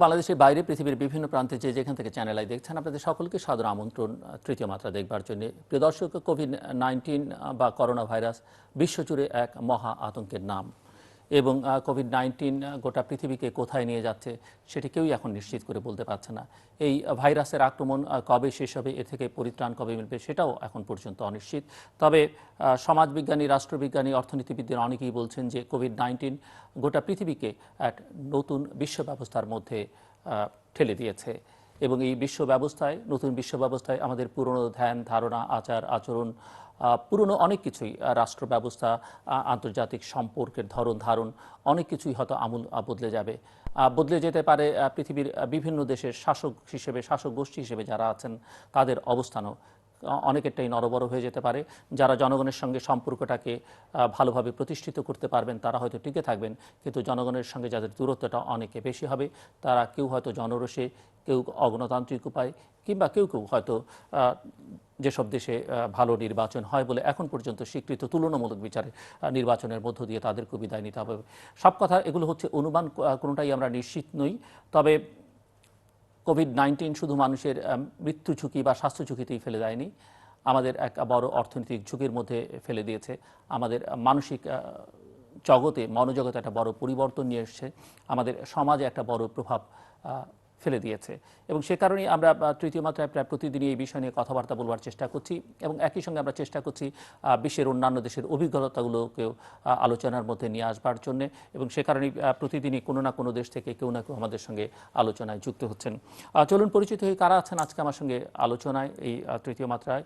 বাংলাদেশের বাইরে পৃথিবীর বিভিন্ন প্রান্তে যে যেখান থেকে চ্যানেল আই দেখছেন আপনাদের সকলকে সাদর আমন্ত্রণ তৃতীয় মাত্রা দেখবার জন্য। প্রিয় দর্শক, কোভিড-19 বা করোনা ভাইরাস বিশ্বজুড়ে এক মহা আতঙ্কের নাম এবং কোভিড-19 গোটা পৃথিবীকে কোথায় নিয়ে যাচ্ছে সেটি কেউই এখন নিশ্চিত করে বলতে পারছে না। এই ভাইরাসের আক্রমণ কবে শেষ হবে, এ থেকে পরিত্রাণ কবে মিলবে সেটাও এখন পর্যন্ত অনিশ্চিত। তবে সমাজবিজ্ঞানী, রাষ্ট্রবিজ্ঞানী, অর্থনীতিবিদদের অনেকেই বলছেন যে কোভিড-19 গোটা পৃথিবীকে এক নতুন বিশ্ব ব্যবস্থার মধ্যে ঠেলে দিয়েছে এবং এই বিশ্ব ব্যবস্থায়, নতুন বিশ্ব ব্যবস্থায় আমাদের পুরনো ধ্যান ধারণা, আচার আচরণ, পুরনো অনেক কিছুই, রাষ্ট্র ব্যবস্থা, আন্তর্জাতিক সম্পর্কের ধরন ধারণ অনেক কিছুই হয়তো আমূল বদলে যাবে, বদলে যেতে পারে। পৃথিবীর বিভিন্ন দেশের শাসক হিসেবে, শাসক গোষ্ঠী হিসেবে যারা আছেন তাদের অবস্থানও অনেকেরটাই নড়বড় হয়ে যেতে পারে। যারা জনগণের সঙ্গে সম্পর্কটাকে ভালোভাবে প্রতিষ্ঠিত করতে পারবেন তারা হয়তো টিকে থাকবেন, কিন্তু জনগণের সঙ্গে যাদের দূরত্বটা অনেকে বেশি হবে তারা কেউ হয়তো জনরোষে, কেউ অগণতান্ত্রিক উপায়, কিংবা কেউ কেউ হয়তো যেসব দেশে ভালো নির্বাচন হয় বলে এখন পর্যন্ত স্বীকৃত তুলনামূলক বিচারে নির্বাচনের মধ্য দিয়ে তাদেরকে বিদায় নিতে হবে। সব কথা এগুলো হচ্ছে অনুমান, কোনোটাই আমরা নিশ্চিত নই। তবে কোভিড-19 শুধু মানুষের মৃত্যু ঝুঁকি বা স্বাস্থ্য ঝুঁকিতেই ফেলে দেয়নি, আমাদের এক বড় অর্থনৈতিক ঝুঁকির মধ্যে ফেলে দিয়েছে। আমাদের মানসিক জগতে, মনোজগতে একটা বড় পরিবর্তন নিয়ে এসেছে, আমাদের সমাজে একটা বড় প্রভাব ফেলে দিয়েছে এবং সে কারণেই আমরা তৃতীয় মাত্রায় প্রায় প্রতিদিনই এই বিষয় নিয়ে কথাবার্তা বলবার চেষ্টা করছি এবং একই সঙ্গে আমরা চেষ্টা করছি বিশ্বের অন্যান্য দেশের অভিজ্ঞতাগুলোকেও আলোচনার মধ্যে নিয়ে আসবার জন্য এবং সে কারণেই প্রতিদিনই কোনো না কোনো দেশ থেকে কেউ না কেউ আমাদের সঙ্গে আলোচনায় যুক্ত হচ্ছেন। চলুন পরিচিত হয়ে কারা আছেন আজকে আমার সঙ্গে আলোচনায় এই তৃতীয় মাত্রায়।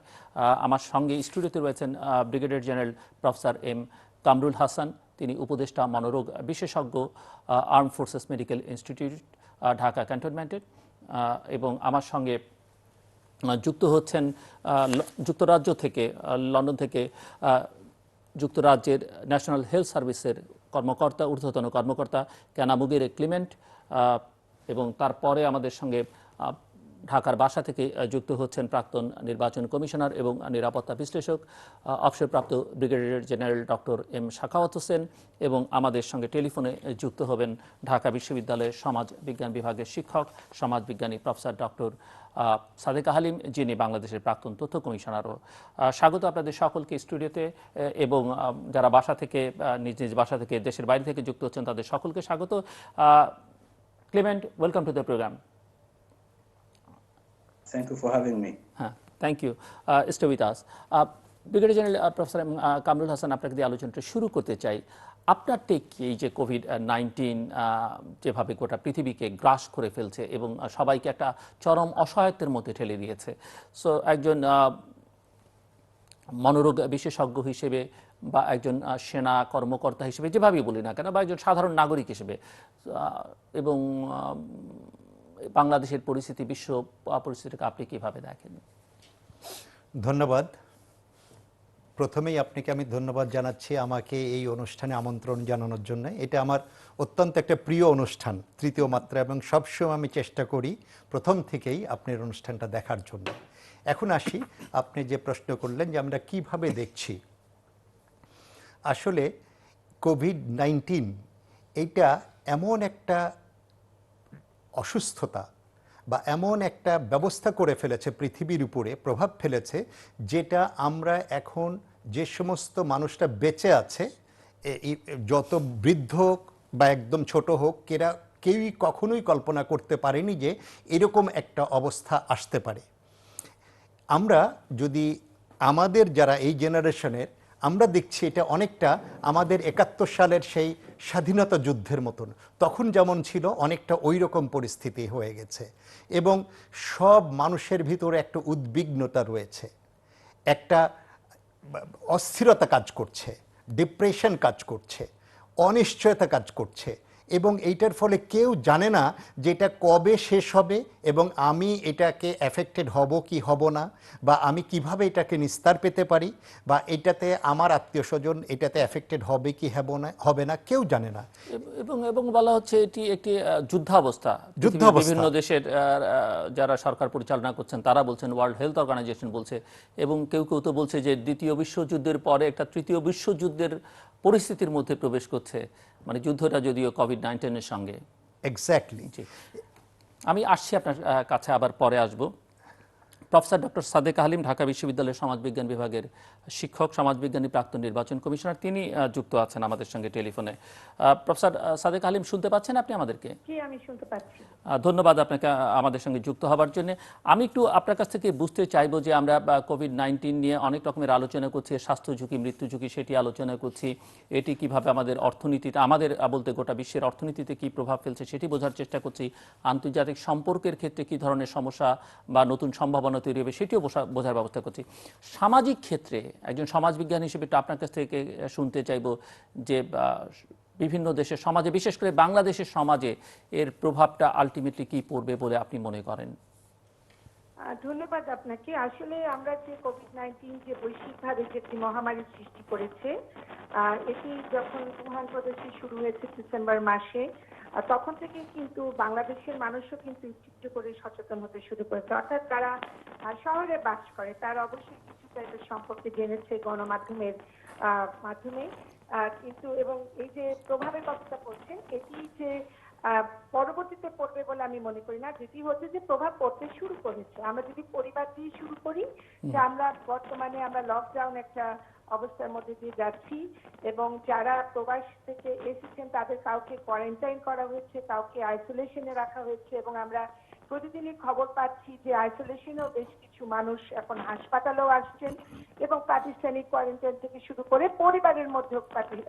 আমার সঙ্গে স্টুডিওতে রয়েছেন brigadier general professor M Kamrul Hasan, তিনি উপদেষ্টা মনোরোগ বিশেষজ্ঞ, arm forces medical institute, Dhaka ক্যান্টনমেন্টের। এবং আমার সঙ্গে যুক্ত হচ্ছেন যুক্তরাজ্য থেকে, লন্ডন থেকে যুক্তরাজ্যের ন্যাশনাল হেলথ সার্ভিসের কর্মকর্তা, ঊর্ধ্বতন কর্মকর্তা কানামুগিরে ক্লিমেন্ট, এবং তারপরে আমাদের সঙ্গে ঢাকার বাসা থেকে যুক্ত হচ্ছেন প্রাক্তন নির্বাচন কমিশনার এবং নিরাপত্তা বিশ্লেষক, অবসরপ্রাপ্ত brigadier general doctor M Sakhawat Hossain, এবং আমাদের সঙ্গে টেলিফোনে যুক্ত হবেন ঢাকা বিশ্ববিদ্যালয়ের সমাজ বিজ্ঞান বিভাগের শিক্ষক, সমাজবিজ্ঞানী প্রফেসর ডক্টর সাদেকা হালিম, যিনি বাংলাদেশের প্রাক্তন তথ্য কমিশনারও। স্বাগত আপনাদের সকলকে স্টুডিওতে, এবং যারা বাসা থেকে, নিজ নিজ বাসা থেকে, দেশের বাইরে থেকে যুক্ত হচ্ছেন তাদের সকলকে স্বাগত। Clement, welcome to the program. Thank you for having me. Thank you. Stay with us. Brigadier general professor Kamrul Hasan, আপনাকে দিয়ে আলোচনাটা শুরু করতে চাই। আপনার টেক কি এই যে কোভিড-19 যেভাবে গোটা পৃথিবীকে গ্রাস করে ফেলছে এবং সবাইকে একটা চরম অসহায়ত্বের মধ্যে ঠেলে দিয়েছে, সো একজন মনোরোগ বিশেষজ্ঞ হিসেবে বা একজন সেনা কর্মকর্তা হিসেবে, যেভাবেই বলি না কেন, বা একজন সাধারণ নাগরিক হিসেবে, এবং বাংলাদেশের পরিস্থিতি, বিশ্ব পরিস্থিতিকে আপনি কিভাবে দেখেন? ধন্যবাদ। প্রথমেই আপনাকে আমি ধন্যবাদ জানাচ্ছি আমাকে এই অনুষ্ঠানে আমন্ত্রণ জানানোর জন্য। এটা আমার অত্যন্ত একটা প্রিয় অনুষ্ঠান, তৃতীয় মাত্রা, এবং সবসময় আমি চেষ্টা করি প্রথম থেকেই আপনার অনুষ্ঠানটা দেখার জন্য। এখন আসি, আপনি যে প্রশ্ন করলেন যে আমরা কিভাবে দেখছি। আসলে কোভিড-19 এইটা এমন একটা অসুস্থতা বা এমন একটা ব্যবস্থা করে ফেলেছে, পৃথিবীর উপরে প্রভাব ফেলেছে, যেটা আমরা এখন যে সমস্ত মানুষরা বেঁচে আছে, যত বৃদ্ধ হোক বা একদম ছোট হোক, কেউই কখনোই কল্পনা করতে পারেনি যে এরকম একটা অবস্থা আসতে পারে। আমরা যদি আমাদের যারা এই জেনারেশনের, আমরা দেখছি এটা অনেকটা আমাদের 71 সালের সেই স্বাধীনতা যুদ্ধের মতন, তখন যেমন ছিল অনেকটা ওই রকম পরিস্থিতি হয়ে গেছে এবং সব মানুষের ভিতরে একটা উদ্বিগ্নতা রয়েছে, একটা অস্থিরতা কাজ করছে, ডিপ্রেশন কাজ করছে, অনিশ্চয়তা কাজ করছে, এবং এইটার ফলে কেউ জানে না যে এটা কবে শেষ হবে এবং আমি এটাকে এফেক্টেড হব কি হব না, বা আমি কিভাবে এটাকে নিস্তার পেতে পারি, বা এটাতে আমার আত্মীয় স্বজন এটাতে এফেক্টেড হবে কি হবে না, কেউ জানে না। এবং বলা হচ্ছে এটি একটি যুদ্ধাবস্থা। বিভিন্ন দেশের যারা সরকার পরিচালনা করছেন তারা বলছেন, ওয়ার্ল্ড হেলথ অর্গানাইজেশন বলছে, এবং কেউ কেউ তো বলছে যে দ্বিতীয় বিশ্বযুদ্ধের পরে একটা তৃতীয় বিশ্বযুদ্ধের পরিস্থিতির মধ্যে প্রবেশ করছে, মানে যুদ্ধটা যদিও কোভিড-19 এর সঙ্গে। এক্স্যাক্টলি। আমি আসছি আপনার কাছে, আবার পরে আসব। প্রফেসর ডক্টর সাদেকা হালিম, ঢাকা বিশ্ববিদ্যালয়ের সমাজবিজ্ঞান বিভাগের শিক্ষক, সমাজবিজ্ঞানী, প্রাক্তন নির্বাচন কমিশনার, তিনি যুক্ত আছেন আমাদের সঙ্গে টেলিফোনে। প্রফেসর সাদেকা হালিম, শুনতে পাচ্ছেন আপনি আমাদেরকে? জি, আমি শুনতে পাচ্ছি। ধন্যবাদ আপনাকে আমাদের সঙ্গে যুক্ত হবার জন্য। আমি একটু আপনার কাছ থেকে বুঝতে চাইবো যে আমরা কোভিড-19 নিয়ে অনেক রকমের আলোচনা করছি, স্বাস্থ্য ঝুঁকি, মৃত্যু ঝুঁকি, সেটি আলোচনা করছি। এটি কিভাবে আমাদের অর্থনীতিতে, আমাদের বলতে গোটা বিশ্বের অর্থনীতিতে কি প্রভাব ফেলছে সেটি বোঝার চেষ্টা করছি। আন্তর্জাতিক সম্পর্কের ক্ষেত্রে কি ধরনের সমস্যা বা নতুন সম্ভাবনা তৈরি হবে সেটিও বোঝার ব্যবস্থা করছি। সামাজিক ক্ষেত্রে একজন সমাজবিজ্ঞানী হিসেবে একটু আপনার কাছ থেকে শুনতে চাইবো যে বিভিন্ন দেশের সমাজে, বিশেষ করে বাংলাদেশের সমাজে এর প্রভাবটা আলটিমেটলি কি পড়বে বলে আপনি মনে করেন? ধন্যবাদ আপনাকে। আসলে আমরা যে কোভিড-19 যে বৈশ্বিকভাবে যে একটি মহামারী সৃষ্টি করেছে, এটি যখন উহান প্রদেশে শুরু হয়েছে ডিসেম্বর মাসে, তখন থেকে কিন্তু বাংলাদেশের মানুষও কিন্তু একটু করে সচেতন হতে শুরু করেছে। অর্থাৎ তারা শহরে বাস করে, তারা অবশ্যই কিছুটা এটা সম্পর্কে জেনেছে গণমাধ্যমের মাধ্যমে, কিন্তু এবং এই যে প্রভাবের কথাটা বলছেন, এটি যে পরবর্তীতে পড়বে বলে আমি মনে করি না। যেটি হচ্ছে যে প্রভাব পড়তে শুরু করেছে। আমরা যদি পরিবার দিয়ে শুরু করি, যে আমরা বর্তমানে আমরা লকডাউন একটা অবস্থার মধ্যে দিয়ে যাচ্ছি, এবং যারা প্রবাস থেকে এসেছেন তাদের কাউকে কোয়ারেন্টাইন করা হয়েছে, কাউকে আইসোলেশনে রাখা হয়েছে, এবং আমরা প্রতিদিনই খবর পাচ্ছি যে আইসোলেশনেও বেশ কিছু মানুষ এখন হাসপাতালেও আসছেন, এবং প্রাতিষ্ঠানিক কোয়ারেন্টাইন থেকে শুরু করে পরিবারের মধ্যেও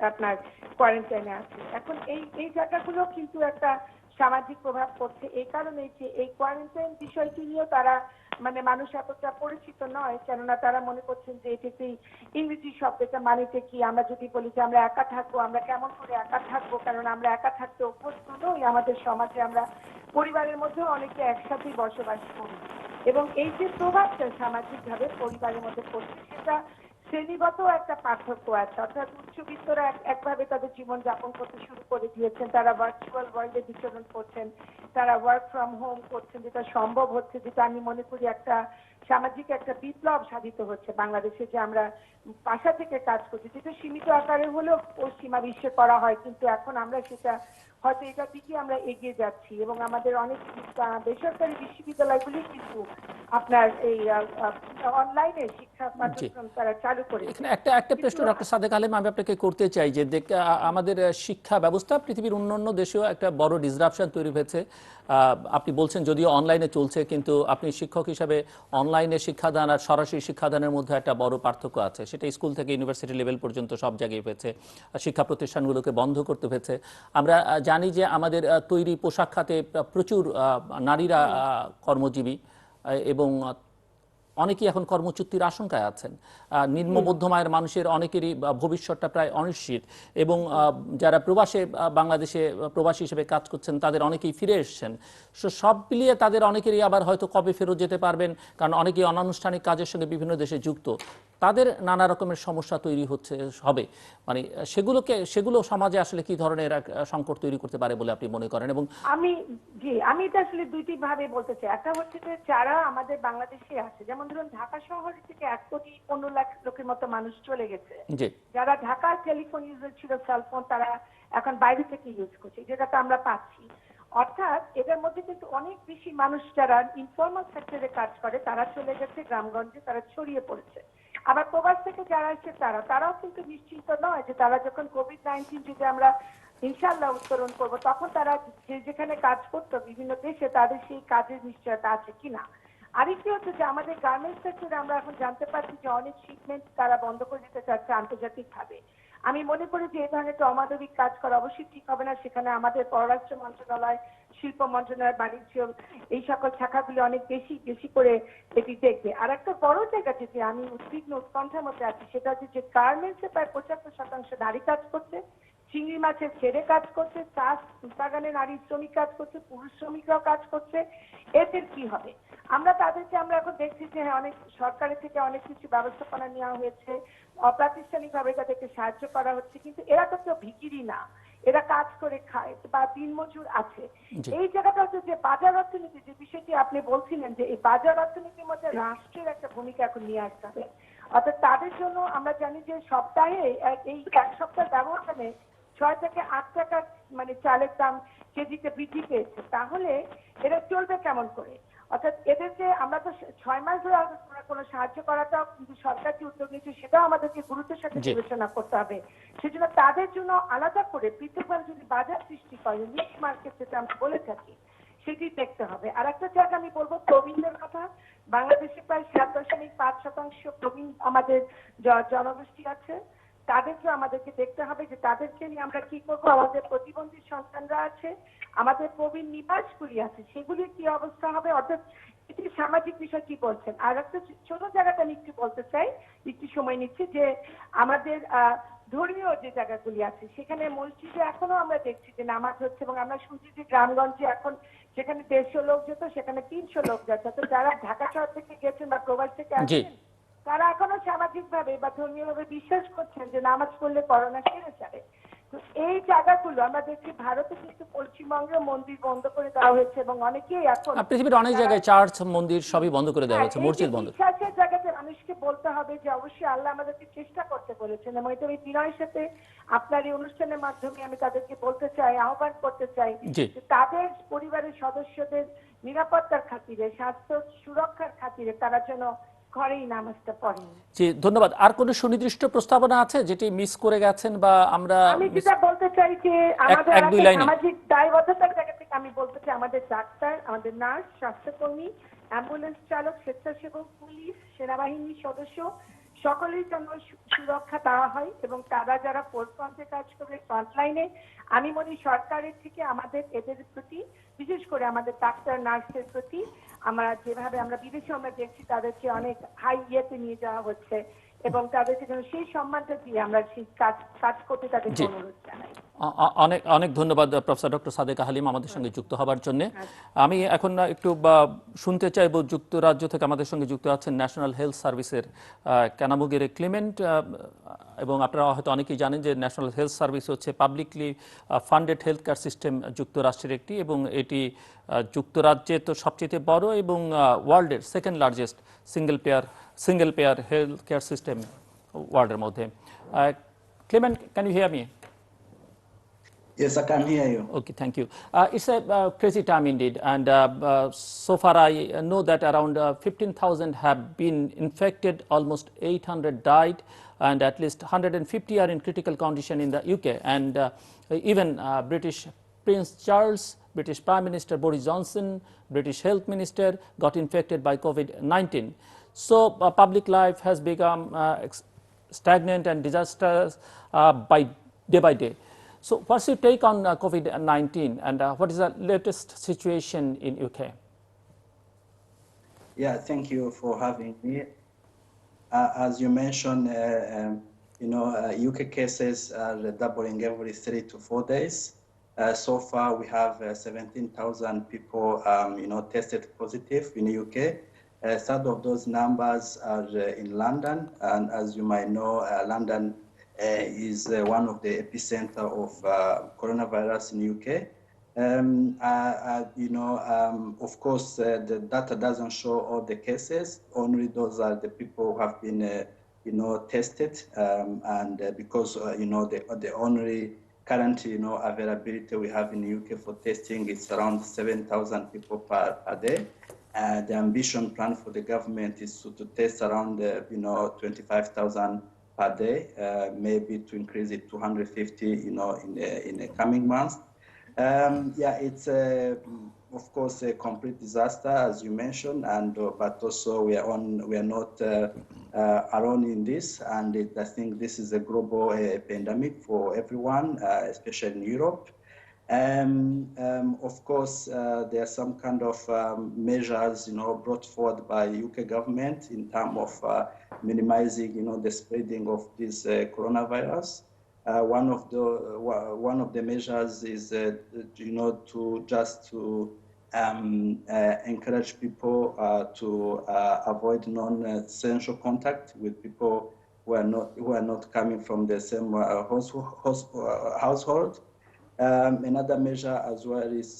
আপনার কোয়ারেন্টাইনে আছে। এখন এই জায়গাগুলো কিন্তু একটা সামাজিক প্রভাব পড়ছে, এই কারণে যে এই কোয়ারেন্টাইন বিষয়টি নিয়েও তারা মানে মানুষ এতটা পরিচিত নয়, কেননা তারা মনে করছেন যে এটি ইংরেজি শব্দটা মানেটা কি। আমরা যদি বলি যে আমরা একা থাকবো, আমরা কেমন করে একা থাকবো, কারণ আমরা একা থাকতে অভ্যস্ত নই। আমাদের সমাজে আমরা পরিবারের মধ্যেও অনেকে একসাথেই বসবাস করি, এবং এই যে প্রভাবটা সামাজিকভাবে পরিবারের মধ্যে পড়ছে, সেটা শ্রেণীগত একটা পার্থক্য আছে। অর্থাৎ উচ্চবিত্তরা একভাবে তাদের জীবন যাপন করতে শুরু করে দিয়েছেন, তারা ভার্চুয়াল ওয়ার্ল্ডে বিচরণ করছেন, তারা ওয়ার্ক ফ্রম হোম করছেন, যেটা সম্ভব হচ্ছে, যেটা আমি মনে করি একটা সামাজিক একটা বিপ্লব সাধিত হচ্ছে বাংলাদেশে, যে আমরা বাসা থেকে কাজ করছি, যেটা সীমিত আকারে হলেও পশ্চিমা বিশ্বে করা হয়, কিন্তু এখন আমরা সেটা হয়তো এটার দিকে আমরা এগিয়ে যাচ্ছি, এবং আমাদের অনেক বেসরকারি বিশ্ববিদ্যালয়গুলি কিন্তু আপনার এই অনলাইনে শিক্ষা পাঠ্যক্রম তারা চালু করেছে। এখানে একটা প্রশ্ন ডক্টর সাদেক আলেম আমি আপনাকে করতে চাই যে আমাদের শিক্ষা ব্যবস্থা পৃথিবীর অন্যান্য দেশেও একটা বড় ডিসরাপশন তৈরি হয়েছে। আপনি বলছেন যদিও অনলাইনে চলছে, কিন্তু আপনি শিক্ষক হিসাবে অনলাইনে শিক্ষাদান আর সরাসরি শিক্ষাদানের মধ্যে একটা বড় পার্থক্য আছে। সেটা স্কুল থেকে ইউনিভার্সিটি লেভেল পর্যন্ত সব জায়গায় হয়েছে। শিক্ষা প্রতিষ্ঠানগুলোকে বন্ধ করতে হয়েছে। আমরা জানি যে আমাদের তৈরি পোশাক খাতে প্রচুর নারীরা কর্মজীবী, এবং অনেকেই এখন কর্মচ্যুতির আশঙ্কায় আছেন। নিম্ন মধ্যম আয়ের মানুষের অনেকেরই ভবিষ্যৎটা প্রায় অনিশ্চিত, এবং যারা প্রবাসে বাংলাদেশে প্রবাসী হিসেবে কাজ করছেন তাদের অনেকেই ফিরে এসেছেন। সব মিলিয়ে তাদের অনেকেরই আবার হয়তো কবে ফেরত যেতে পারবেন, কারণ অনেকেই অনানুষ্ঠানিক কাজের সঙ্গে বিভিন্ন দেশে যুক্ত। তাদের নানা রকমের সমস্যা তৈরি হবে, মানে সেগুলো সমাজে আসলে কি ধরনের সংকট তৈরি করতে পারে বলে আপনি মনে করেন? এবং আমি এটা আসলে দুইটি ভাবে বলতে চাই। একটা হচ্ছে যে যারা আমাদের বাংলাদেশে আছে, যেমন ধরুন ঢাকা শহর থেকে 1,15,00,000 লোকের মতো মানুষ চলে গেছে, যারা ঢাকার টেলিফোন ইউজার ছিল, সেলফোন, তারা এখন বাইরে থেকে ইউজ করছে, যেটাতে আমরা পাচ্ছি। অর্থাৎ এটার মধ্যে কিন্তু অনেক বেশি মানুষ যারা ইনফর্মাল সেক্টরে কাজ করে তারা চলে গেছে গ্রামগঞ্জে, তারা ছড়িয়ে পড়েছে। আবার প্রবাস থেকে যারা এসে তারাও কিন্তু নিশ্চিন্ত নয় যে তারা যখন কোভিড-19 যদি আমরা ইনশাআল্লাহ উত্তরণ করব, তখন তারা যেখানে কাজ করতো বিভিন্ন দেশে, তাদের সেই কাজের নিশ্চয়তা আছে কিনা। আরেকটি হচ্ছে যে আমাদের গার্মেন্টস সেক্টরে আমরা এখন জানতে পারছি যে অনেক শিপমেন্ট তারা বন্ধ করে দিতে চাচ্ছে আন্তর্জাতিকভাবে। আমি মনে করি যে এই ধরনের অমানবিক কাজ করা অবশ্যই ঠিক হবে না। সেখানে আমাদের পররাষ্ট্র মন্ত্রণালয়, শিল্প মন্ত্রণালয়, বাণিজ্য, এই সকল শাখাগুলি অনেক বেশি করে এটি দেখবে। আর একটা বড় জায়গা যেটি আমি উদ্বিগ্ন উৎকণ্ঠার মধ্যে আছি, সেটা হচ্ছে যে গার্মেন্টসে প্রায় 75% নারী কাজ করছে, চিংড়ি মাছের ছেড়ে কাজ করছে, চা বাগানে নারী শ্রমিক কাজ করছে, পুরুষ শ্রমিকরাও কাজ করছে। এদের কি হবে? আমরা এখন দেখছি যে অনেক সরকারের থেকে অনেক কিছু ব্যবস্থাপনা নেওয়া হয়েছে, অপ্রাতিষ্ঠানিকভাবে তাদেরকে সাহায্য করা হচ্ছে, কিন্তু এরা তো কেউ ভিখিরি না, এরা কাজ করে খায় বা দিনমজুর আছে। এই জায়গাটা হচ্ছে যে বাজার অর্থনীতি, যে বিষয়টি আপনি বলছিলেন, যে এই বাজার অর্থনীতির মধ্যে রাষ্ট্রের একটা ভূমিকা এখন নিয়ে আসতে হবে। অর্থাৎ তাদের জন্য আমরা জানি যে সপ্তাহে এই এক সপ্তাহ ব্যবধানে 6 থেকে 8 টাকা মানে চালের দাম কেজিতে বৃদ্ধি পেয়েছে। তাহলে এরা চলবে কেমন করে? অর্থাৎ এদেরকে আমরা তো 6 মাস ধরে কোনো সাহায্য করাটাও কিন্তু সরকার যে উদ্যোগ নিয়েছে সেটাও আমাদেরকে গুরুত্বের সাথে বিবেচনা করতে হবে। সেজন্য তাদের জন্য আলাদা করে পৃথকভাবে যদি বাজার সৃষ্টি করে, নিশ মার্কেট যেটা আমরা বলে থাকি, সেটি দেখতে হবে। আর একটা জায়গা আমি বলবো প্রবীণদের কথা। বাংলাদেশে প্রায় 7.5% প্রবীণ আমাদের জনগোষ্ঠী আছে। তাদেরকে আমাদেরকে দেখতে হবে যে তাদেরকে নিয়ে আমরা কি করব। আমাদের প্রতিবন্ধী সন্তানরা আছে, আমাদের প্রবীণ নিবাসগুলি আছে, সেগুলির কি অবস্থা হবে। অর্থাৎ এটি সামাজিক বিষয় কি বলছেন। আর একটা ছোট জায়গাটা আমি একটু বলতে চাই, একটু সময় নিচ্ছি, যে আমাদের ধর্মীয় যে জায়গাগুলি আছে সেখানে মসজিদে এখনো আমরা দেখছি যে নামাজ হচ্ছে, এবং আমরা শুনছি যে গ্রামগঞ্জে এখন সেখানে 150 লোক যেত সেখানে 300 লোক যাচ্ছে। তো যারা ঢাকা শহর থেকে গেছেন বা প্রবাস থেকে আসছেন তারা এখনো সামাজিকভাবে বা ধর্মীয়ভাবে বিশ্বাস করছেন যে নামাজ পড়লে করোনা সেরে যাবে। তো এই জায়গাগুলো আমরা দেখছি ভারতে কিন্তু পশ্চিমবঙ্গে মন্দির বন্ধ করে দেওয়া হয়েছে, এবং অনেকেই এখন পৃথিবীর অনেক জায়গায় চার্চ মন্দির সবই বন্ধ করে দেওয়া হয়েছে, মসজিদ বন্ধ। বিশ্বাসের জায়গাতে মানুষকে বলতে হবে যে অবশ্যই আল্লাহ আমাদেরকে চেষ্টা করতে বলেছেন, এবং এটা আমি বিনয়ের সাথে আপনার এই অনুষ্ঠানের মাধ্যমে আমি তাদেরকে বলতে চাই, আহ্বান করতে চাই যে তাদের পরিবারের সদস্যদের নিরাপত্তার খাতিরে, স্বাস্থ্য সুরক্ষার খাতিরে তারা যেন ঘরেই নামাজটা পড়েন। জি, ধন্যবাদ। আর কোনো সুনির্দিষ্ট প্রস্তাবনা আছে যেটি মিস করে গেছেন বা আমরা? আমি যেটা বলতে চাই যে আমাদের সামাজিক দায়বদ্ধতার জায়গা থেকে আমি বলতে চাই আমাদের ডাক্তার, আমাদের নার্স, স্বাস্থ্যকর্মী, অ্যাম্বুলেন্স চালক, স্বেচ্ছাসেবক, পুলিশ, সেনাবাহিনীর সদস্য সকলের জন্য সুরক্ষা দেওয়া হয়, এবং তারা যারা ফ্রন্টে কাজ করবে ফ্রন্টলাইনে, আমি মনে সরকারের থেকে আমাদের এদের প্রতি, বিশেষ করে আমাদের ডাক্তার নার্সের প্রতি আমরা যেভাবে আমরা বিদেশে আমরা দেখছি তাদেরকে অনেক হাই ইয়েতে নিয়ে যাওয়া হচ্ছে, এবং তাদেরকে যেন সেই সম্মানটা দিয়ে আমরা সেই কাজ করতে তাদেরকে অনুরোধ জানাই। অনেক অনেক ধন্যবাদ প্রফেসর ডক্টর সাদেকা হালিম আমাদের সঙ্গে যুক্ত হবার জন্য। আমি এখন একটু শুনতে চাইব যুক্তরাজ্য থেকে আমাদের সঙ্গে যুক্ত আছেন ন্যাশনাল হেলথ সার্ভিসের কানামুগিরে ক্লেমেন্ট, এবং আপনারা হয়তো অনেকেই জানেন যে ন্যাশনাল হেলথ সার্ভিস হচ্ছে publicly funded health care system যুক্তরাষ্ট্রের একটি, এবং এটি যুক্তরাজ্যে তো সবচেয়ে বড় এবং ওয়ার্ল্ডের second largest single pair health care system ওয়ার্ল্ডের মধ্যে। Clement, can you hear me? Yes, I can hear you. Okay, thank you. It's a crazy time indeed, and so far I know that around 15,000 have been infected, almost 800 died, and at least 150 are in critical condition in the UK, and even British Prince Charles, British Prime Minister Boris Johnson, British Health Minister got infected by COVID-19. So public life has become stagnant and disastrous day by day. So what's your take on COVID-19, and what is the latest situation in UK? Yeah, thank you for having me. As you mentioned, UK cases are doubling every 3 to 4 days. So far, we have 17,000 people, tested positive in the UK. Some of those numbers are in London, and as you might know, London is one of the epicenter of coronavirus in the UK. Of course, the data doesn't show all the cases. Only those are the people who have been, tested, and because the only current, availability we have in the UK for testing is around 7,000 people per day. The ambition plan for the government is to test around, 25,000 per day, maybe to increase it to 150, in the coming months. It's of course a complete disaster, as you mentioned, and but also we are not alone in this, and I think this is a global pandemic for everyone, especially in Europe. Of course, there are some kind of measures, brought forward by UK government in terms of minimizing, the spreading of this coronavirus. One of the measures is, to encourage people to avoid non-essential contact with people who are not coming from the same household. Another measure as well is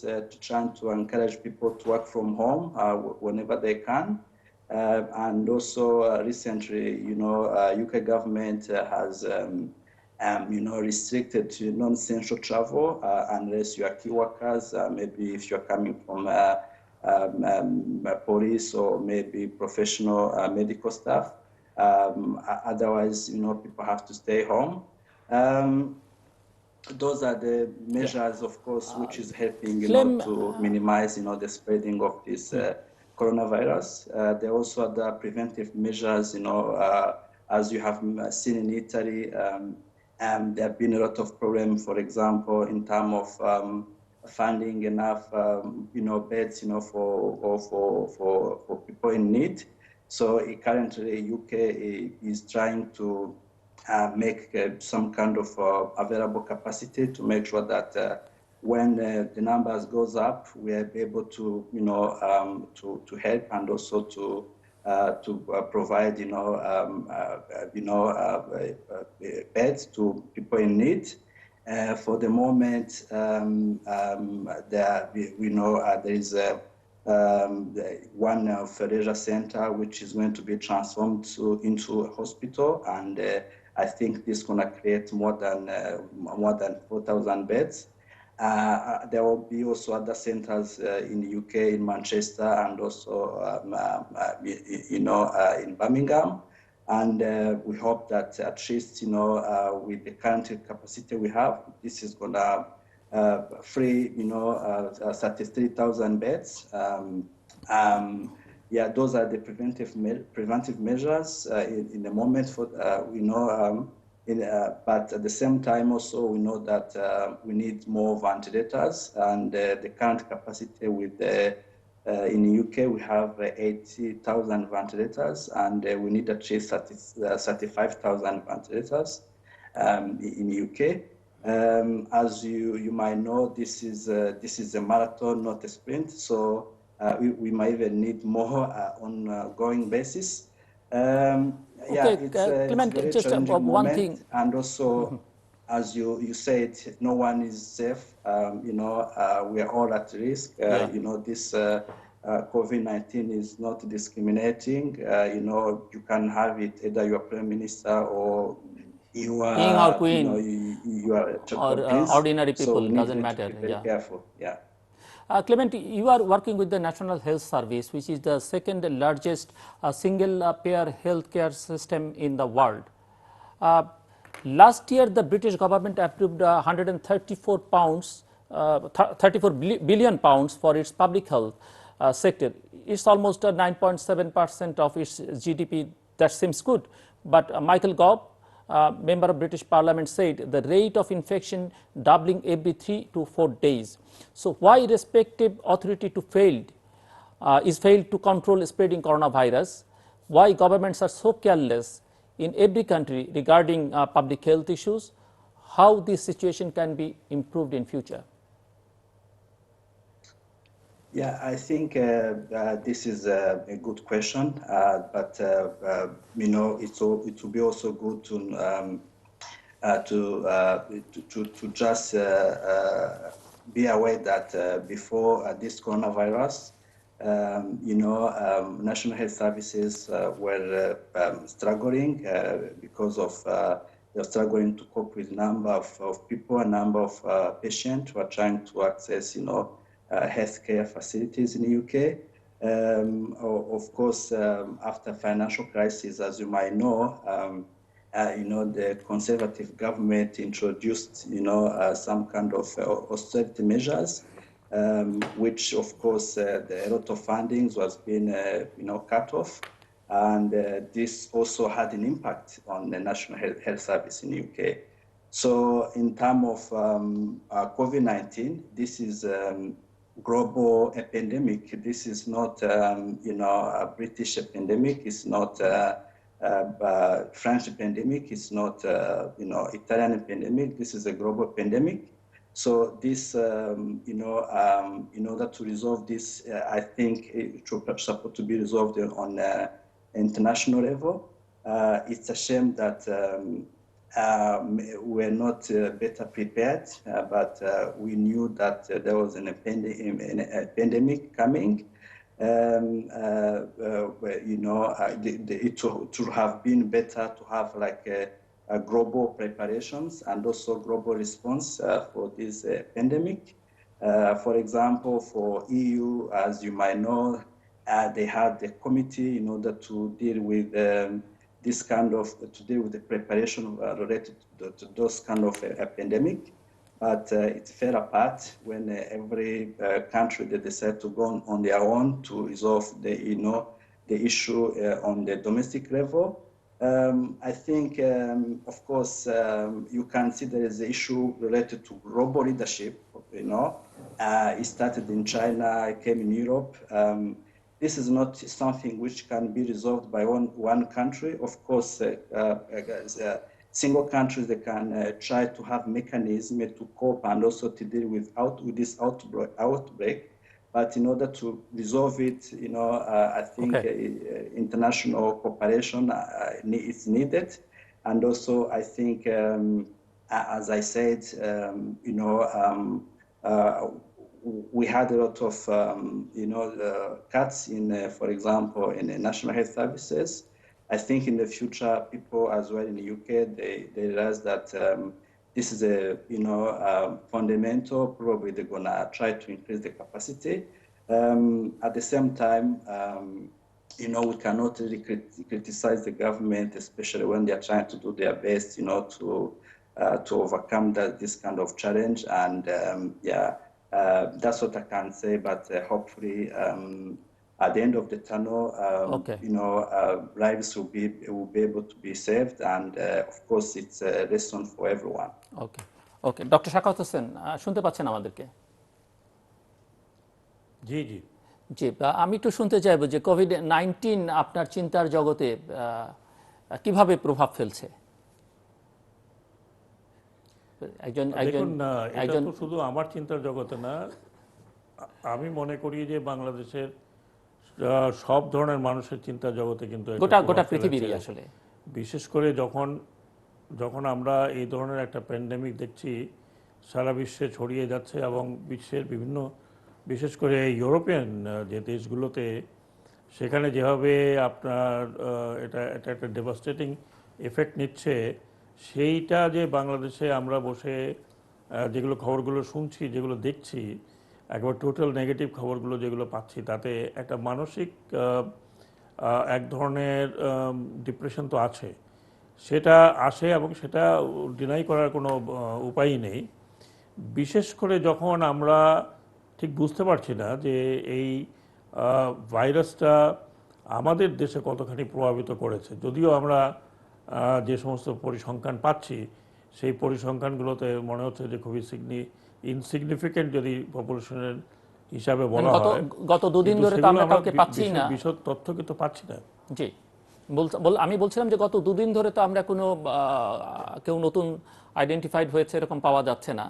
trying to encourage people to work from home whenever they can. And also recently, UK government has, restricted non-essential travel unless you are key workers, maybe if you're coming from police or maybe professional medical staff. Otherwise, people have to stay home. Those are the measures, of course, which is helping, to minimize, the spreading of this coronavirus. There are also other preventive measures, as you have seen in Italy. There have been a lot of problems, for example, in terms of finding enough, beds, for people in need. So currently, UK is trying to make some kind of available capacity to make sure that when the numbers goes up, we are able to, to help and also to provide, beds to people in need. For the moment, there is one leisure center which is going to be transformed into a hospital, and I think this is going to create more than 4,000 beds. There will be also other centers in the UK, in Manchester, and also in Birmingham. And we hope that at least, with the current capacity we have, this is going to free, 33,000 beds. Those are the preventive measures in the moment. For but at the same time, also we know that we need more ventilators, and the current capacity with in the UK we have 80,000 ventilators, and we need at least 35,000 ventilators in the UK. As you might know, this is a marathon, not a sprint. So we might even need more on an ongoing basis. Clement, it's just one thing. And also, as you said, no one is safe. We are all at risk. This COVID-19 is not discriminating. You can have it either you're prime minister or you are king or queen, you are or ordinary people. So doesn't matter. Be very careful. Yeah. Clement, you are working with the National Health Service, which is the second largest single-payer healthcare system in the world. Last year, the British government approved 134 billion pounds for its public health sector. It's almost 9.7% of its GDP. That seems good. But Michael Gove, member of British Parliament, said the rate of infection doubling every 3 to 4 days. So why respective authority is failed to control spreading coronavirus? Why governments are so careless in every country regarding public health issues? How this situation can be improved in future? Yeah, I think this is a good question, but it will be also good to just be aware that before this coronavirus, national health services were struggling because of they're struggling to cope with number of people, a number of patients who are trying to access, healthcare facilities in the UK. Of course, after financial crisis, as you might know, the Conservative government introduced, some kind of austerity measures, which, of course, a lot of funding was being, cut off. And this also had an impact on the National Health Service in the UK. So in terms of COVID-19, this is global epidemic. This is not, a British epidemic. It's not French epidemic. It's not, Italian epidemic. This is a global pandemic. So this, in order to resolve this, I think it should supposed to be resolved on international level. It's a shame that we're not better prepared, but we knew that there was an pandemic coming. It would have been better to have like global preparations and also global response for this pandemic. For example, for EU, as you might know, they had a committee in order to deal with this kind of, to deal with the preparation related to those kind of pandemic. But it fell apart when every country they decided to go on their own to resolve the, the issue on the domestic level. I think, of course, you can see there is an issue related to global leadership. It started in China, it came in Europe. This is not something which can be resolved by one country. Of course, single countries, they can try to have mechanisms to cope and also to deal with this outbreak. But in order to resolve it, I think international cooperation is needed. And also, I think, as I said, we had a lot of, cuts in, for example, in the national health services. I think in the future, people as well in the UK, they realize that this is a fundamental. Probably they're gonna try to increase the capacity. At the same time, we cannot really criticize the government, especially when they are trying to do their best, to overcome this kind of challenge. And that's what I can say. But hopefully, at the end of the tunnel, lives will be able to be saved, and of course, it's a lesson for everyone. Okay doctor Sakhawat Hossain, শুনতে পাচ্ছেন আমাদেরকে? জি জি জি, আমি একটু শুনতে চাইবো যে COVID-19 আপনার চিন্তার জগতে কিভাবে প্রভাব ফেলছে? দেখুন, এটা তো শুধু আমার চিন্তার জগতে না, আমি মনে করি যে বাংলাদেশের সব ধরনের মানুষের চিন্তার জগতে কিন্তু গোটা পৃথিবীরই আসলে, বিশেষ করে যখন আমরা এই ধরনের একটা প্যান্ডেমিক দেখছি সারা বিশ্বে ছড়িয়ে যাচ্ছে, এবং বিশ্বের বিভিন্ন, বিশেষ করে ইউরোপিয়ান যে দেশগুলোতে, সেখানে যেভাবে আপনার এটা একটা ডেভাস্টেটিং এফেক্ট নিচ্ছে, সেইটা যে বাংলাদেশে আমরা বসে যেগুলো খবরগুলো শুনছি, যেগুলো দেখছি, একবার টোটাল নেগেটিভ খবরগুলো যেগুলো পাচ্ছি, তাতে একটা মানসিক এক ধরনের ডিপ্রেশন তো আছে, সেটা আসে এবং সেটা ডিনাই করার কোনো উপায়ই নেই। বিশেষ করে যখন আমরা ঠিক বুঝতে পারছি না যে এই ভাইরাসটা আমাদের দেশে কতখানি প্রভাবিত করেছে। যদিও আমরা যে সমস্ত পরিসংখ্যান পাচ্ছি, সেই পরিসংখ্যানগুলোতে মনে হচ্ছে যে খুবই ইনসিগনিফিকেন্ট যদি পপুলেশনের হিসাবে বলা হয়। গত দুদিন ধরে তো আমরা কাউকে পাচ্ছি না, বিশদ তথ্য কিন্তু পাচ্ছি না। জি, আমি বলছিলাম যে গত দুদিন ধরে তো আমরা কোনো কেউ নতুন আইডেন্টিফাইড হয়েছে এরকম পাওয়া যাচ্ছে না,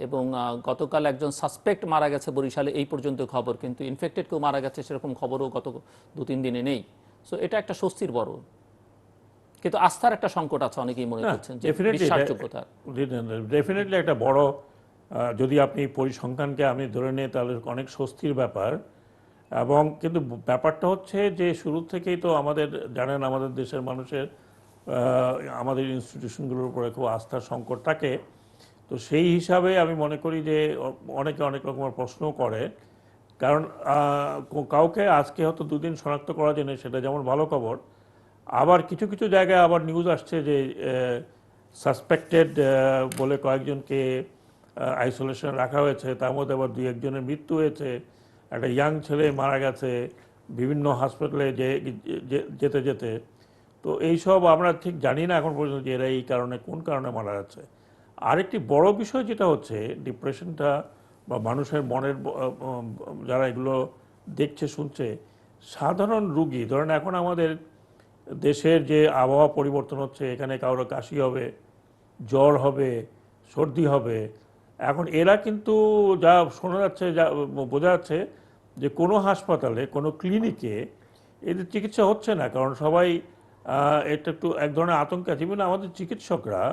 এবং গতকাল একজন সাসপেক্ট মারা গেছে বরিশালে, এই পর্যন্ত খবর, কিন্তু ইনফেক্টেড কেউ মারা গেছে সেরকম খবরও গত 2-3 দিনে নেই। সো এটা একটা স্বস্তির বড়, কিন্তু আস্থার একটা সংকট আছে, অনেকেই মনে করছেন যে বিশ্বাসযোগ্যতা। ডেফিনেটলি একটা বড়, যদি আপনি পরিসংখ্যানকে আমি ধরে নিই তাহলে অনেক স্বস্তির ব্যাপার। এবং কিন্তু ব্যাপারটা হচ্ছে যে শুরু থেকেই তো আমাদের জানেন, আমাদের দেশের মানুষের আমাদের ইনস্টিটিউশনগুলোর উপরে খুব আস্থার সংকট থাকে। তো সেই হিসাবে আমি মনে করি যে অনেকে অনেক রকমের প্রশ্নও করে, কারণ কাউকে আজকে হয়তো 2 দিন শনাক্ত করা যায় না, সেটা যেমন ভালো খবর। আবার কিছু কিছু জায়গায় আবার নিউজ আসছে যে সাসপেক্টেড বলে কয়েকজনকে আইসোলেশন রাখা হয়েছে, তার মধ্যে আবার 2-1 জনের মৃত্যু হয়েছে, একটা ইয়াং ছেলে মারা গেছে বিভিন্ন হাসপাতালে যেতে যেতে। তো এইসব আমরা ঠিক জানি না এখন পর্যন্ত যে এরা এই কারণে, কোন কারণে মারা যাচ্ছে। আরেকটি বড় বিষয় যেটা হচ্ছে ডিপ্রেশনটা বা মানুষের মনের, যারা এগুলো দেখছে শুনছে, সাধারণ রুগী, ধরেন এখন আমাদের দেশের যে আবহাওয়া পরিবর্তন হচ্ছে, এখানে কারো কাশি হবে, জ্বর হবে, সর্দি হবে, এখন এরা কিন্তু যা শোনা যাচ্ছে, যা বোঝা যাচ্ছে যে কোনো হাসপাতালে, কোনো ক্লিনিকে এদের চিকিৎসা হচ্ছে না, কারণ সবাই এটা একটু এক ধরনের আতঙ্কে আছে। এবং আমাদের চিকিৎসকরা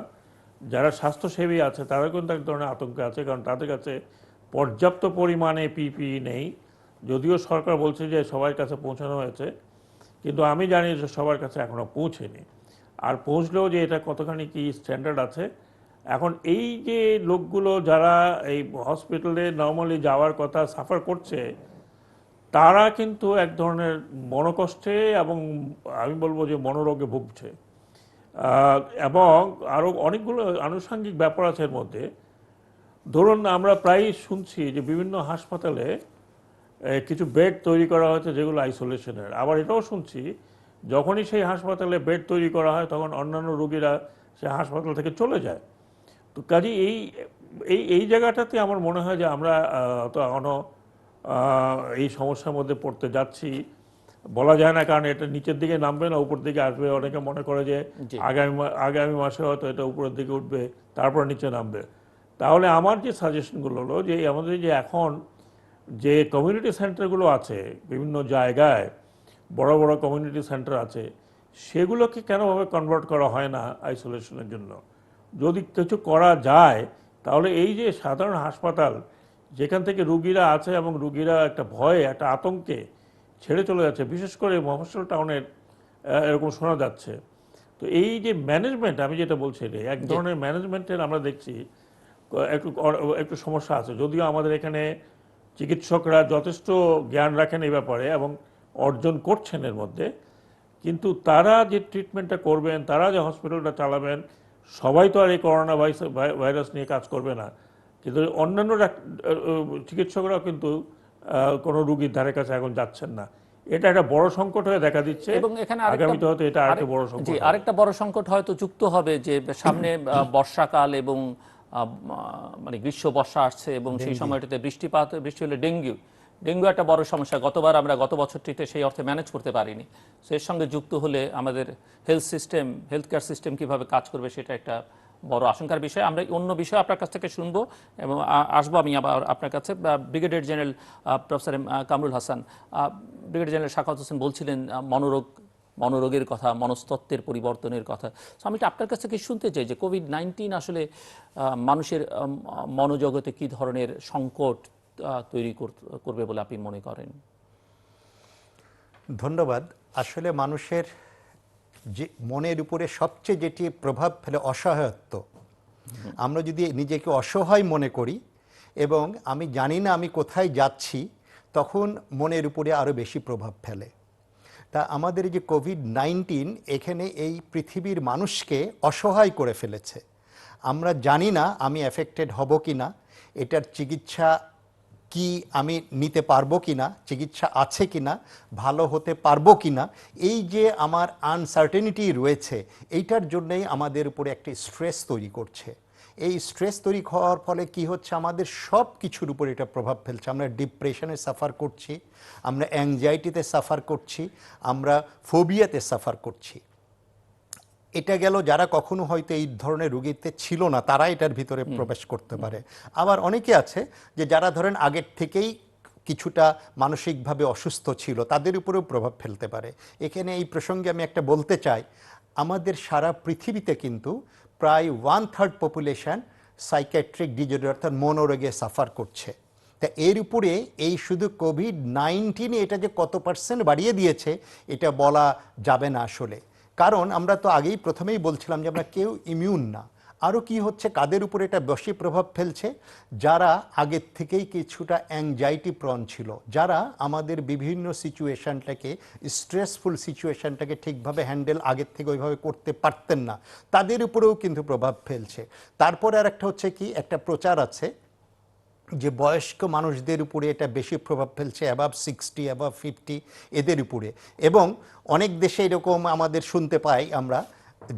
যারা স্বাস্থ্যসেবী আছে তারা কিন্তু এক ধরনের আতঙ্কে আছে, কারণ তাদের কাছে পর্যাপ্ত পরিমাণে পিপিই নেই। যদিও সরকার বলছে যে সবার কাছে পৌঁছানো হয়েছে, কিন্তু আমি জানি যে সবার কাছে এখনও পৌঁছেনি। আর পৌঁছলেও যে এটা কতখানি কি স্ট্যান্ডার্ড আছে এখন এই যে লোকগুলো যারা এই হসপিটালে নর্মালি যাওয়ার কথা সাফার করছে, তারা কিন্তু এক ধরনের মনোকষ্টে এবং আমি বলবো যে মনোরোগে ভুগছে। এবং আরও অনেকগুলো আনুষঙ্গিক ব্যাপার আছে এর মধ্যে। ধরুন আমরা প্রায়ই শুনছি যে বিভিন্ন হাসপাতালে কিছু বেড তৈরি করা হয়েছে যেগুলো আইসোলেশনের। আবার এটাও শুনছি যখনই সেই হাসপাতালে বেড তৈরি করা হয় তখন অন্যান্য রোগীরা সে হাসপাতাল থেকে চলে যায়। তো কাজে এই এই এই জায়গাটাতে আমার মনে হয় যে আমরা তো এখনও এই সমস্যার মধ্যে পড়তে যাচ্ছি। বলা যায় না, কারণ এটা নিচের দিকে নামবে না উপর দিকে আসবে। অনেকে মনে করে যে আগামী মাসে হয়তো এটা উপরের দিকে উঠবে, তারপর নিচে নামবে। তাহলে আমার যে সাজেশনগুলো হলো যে আমাদের যে এখন যে কমিউনিটি সেন্টারগুলো আছে বিভিন্ন জায়গায়, বড় বড় কমিউনিটি সেন্টার আছে, সেগুলোকে কেনভাবে কনভার্ট করা হয় না আইসোলেশনের জন্য? যদি কিছু করা যায় তাহলে এই যে সাধারণ হাসপাতাল যেখান থেকে রুগীরা আছে এবং রুগীরা একটা ভয়ে একটা আতঙ্কে ছেড়ে চলে যাচ্ছে, বিশেষ করে মফস্বল টাউনের এরকম শোনা যাচ্ছে। তো এই যে ম্যানেজমেন্ট, আমি যেটা বলছি এক ধরনের ম্যানেজমেন্টের আমরা দেখছি একটু সমস্যা আছে। যদিও আমাদের এখানে চিকিৎসকরা যথেষ্ট জ্ঞান রাখেন এই ব্যাপারে এবং অর্জন করছেন এর মধ্যে, কিন্তু তারা যে ট্রিটমেন্টটা করবেন, তারা যে হসপিটালটা চালাবেন, সবাই তো আর এই করোনা ভাইরাস নিয়ে কাজ করবে না। কিন্তু অন্যান্য চিকিৎসকরাও কিন্তু কোনো রুগীর ধারে কাছে এখন যাচ্ছেন না। এটা একটা বড় সংকট হয়ে দেখা দিচ্ছে এবং এখানে আগামীতে হয়তো এটা আরেকটা বড় সংকট। আরেকটা বড় সংকট হয়তো যুক্ত হবে যে সামনে বর্ষাকাল এবং মানে গ্রীষ্ম বর্ষা আসছে এবং সেই সময়টাতে বৃষ্টি হলে ডেঙ্গু একটা বড় সমস্যা। আমরা গত বছরটিতে সেই অর্থে ম্যানেজ করতে পারিনি। তো এর সঙ্গে যুক্ত হলে আমাদের হেলথ কেয়ার সিস্টেম কিভাবে কাজ করবে সেটা একটা বড় আশঙ্কার বিষয়। আমরা অন্য বিষয় আপনার কাছ থেকে শুনবো এবং আসবো আমি আবার আপনার কাছে। Brigadier general professor Kamrul Hasan, brigadier general Sakhawat Hossain বলছিলেন মনোরোগের কথা, মনস্তত্ত্বের পরিবর্তনের কথা। আমি আপনার কাছ থেকে শুনতে চাই যে কোভিড-19 আসলে মানুষের মনোজগতে কি ধরনের সংকট তৈরি করবে বলে আপনি মনে করেন? ধন্যবাদ। আসলে মানুষের যে মনের উপরে সবচেয়ে যেটি প্রভাব ফেলে অসহায়ত্ব। আমরা যদি নিজেকে অসহায় মনে করি এবং আমি জানি না আমি কোথায় যাচ্ছি, তখন মনের উপরে আরও বেশি প্রভাব ফেলে। তা আমাদের যে কোভিড-19 এখানে এই পৃথিবীর মানুষকে অসহায় করে ফেলেছে। আমরা জানি না আমি এফেক্টেড হব কি না, এটার চিকিৎসা কি আমি নিতে পারবো কি না, চিকিৎসা আছে কি না, ভালো হতে পারবো কি না। এই যে আমার আনসার্টেনিটি রয়েছে, এইটার জন্যই আমাদের উপরে একটি স্ট্রেস তৈরি করছে। এই স্ট্রেস তৈরি হওয়ার ফলে কি হচ্ছে, আমাদের সব কিছুর উপর এটা প্রভাব ফেলছে। আমরা ডিপ্রেশনে সাফার করছি, আমরা অ্যাংজাইটিতে সাফার করছি, আমরা ফোবিয়াতে সাফার করছি। এটা গেল যারা কখনো হয়তো এই ধরনের রোগীতে ছিল না, তারা এটার ভিতরে প্রবেশ করতে পারে। আবার অনেকে আছে যে যারা ধরেন আগের থেকেই কিছুটা মানসিকভাবে অসুস্থ ছিল, তাদের উপরেও প্রভাব ফেলতে পারে। এখানে এই প্রসঙ্গে আমি একটা বলতে চাই, আমাদের সারা পৃথিবীতে কিন্তু প্রায় 1/3 পপুলেশন সাইকিয়াট্রিক ডিজঅর্ডার অর্থাৎ মনোরোগে সাফার করছে। তা এর উপরে এই শুধু কোভিড-19 এটা যে কত পার্সেন্ট বাড়িয়ে দিয়েছে এটা বলা যাবে না আসলে। কারণ আমরা তো আগেই প্রথমেই বলছিলাম যে আমরা কেউ ইমিউন না। আরও কি হচ্ছে, কাদের উপরে এটা বেশি প্রভাব ফেলছে? যারা আগের থেকেই কিছুটা অ্যাংজাইটি প্রন ছিল, যারা আমাদের বিভিন্ন সিচুয়েশনটাকে, স্ট্রেসফুল সিচুয়েশনটাকে ঠিকভাবে হ্যান্ডেল আগের থেকে ওইভাবে করতে পারতেন না, তাদের উপরেও কিন্তু প্রভাব ফেলছে। তারপরে আর একটা হচ্ছে কি, একটা প্রচার আছে যে বয়স্ক মানুষদের উপরে এটা বেশি প্রভাব ফেলছে, অ্যাবাভ 60, অ্যাবাভ 50 এদের উপরে। এবং অনেক দেশে এরকম আমাদের শুনতে পাই আমরা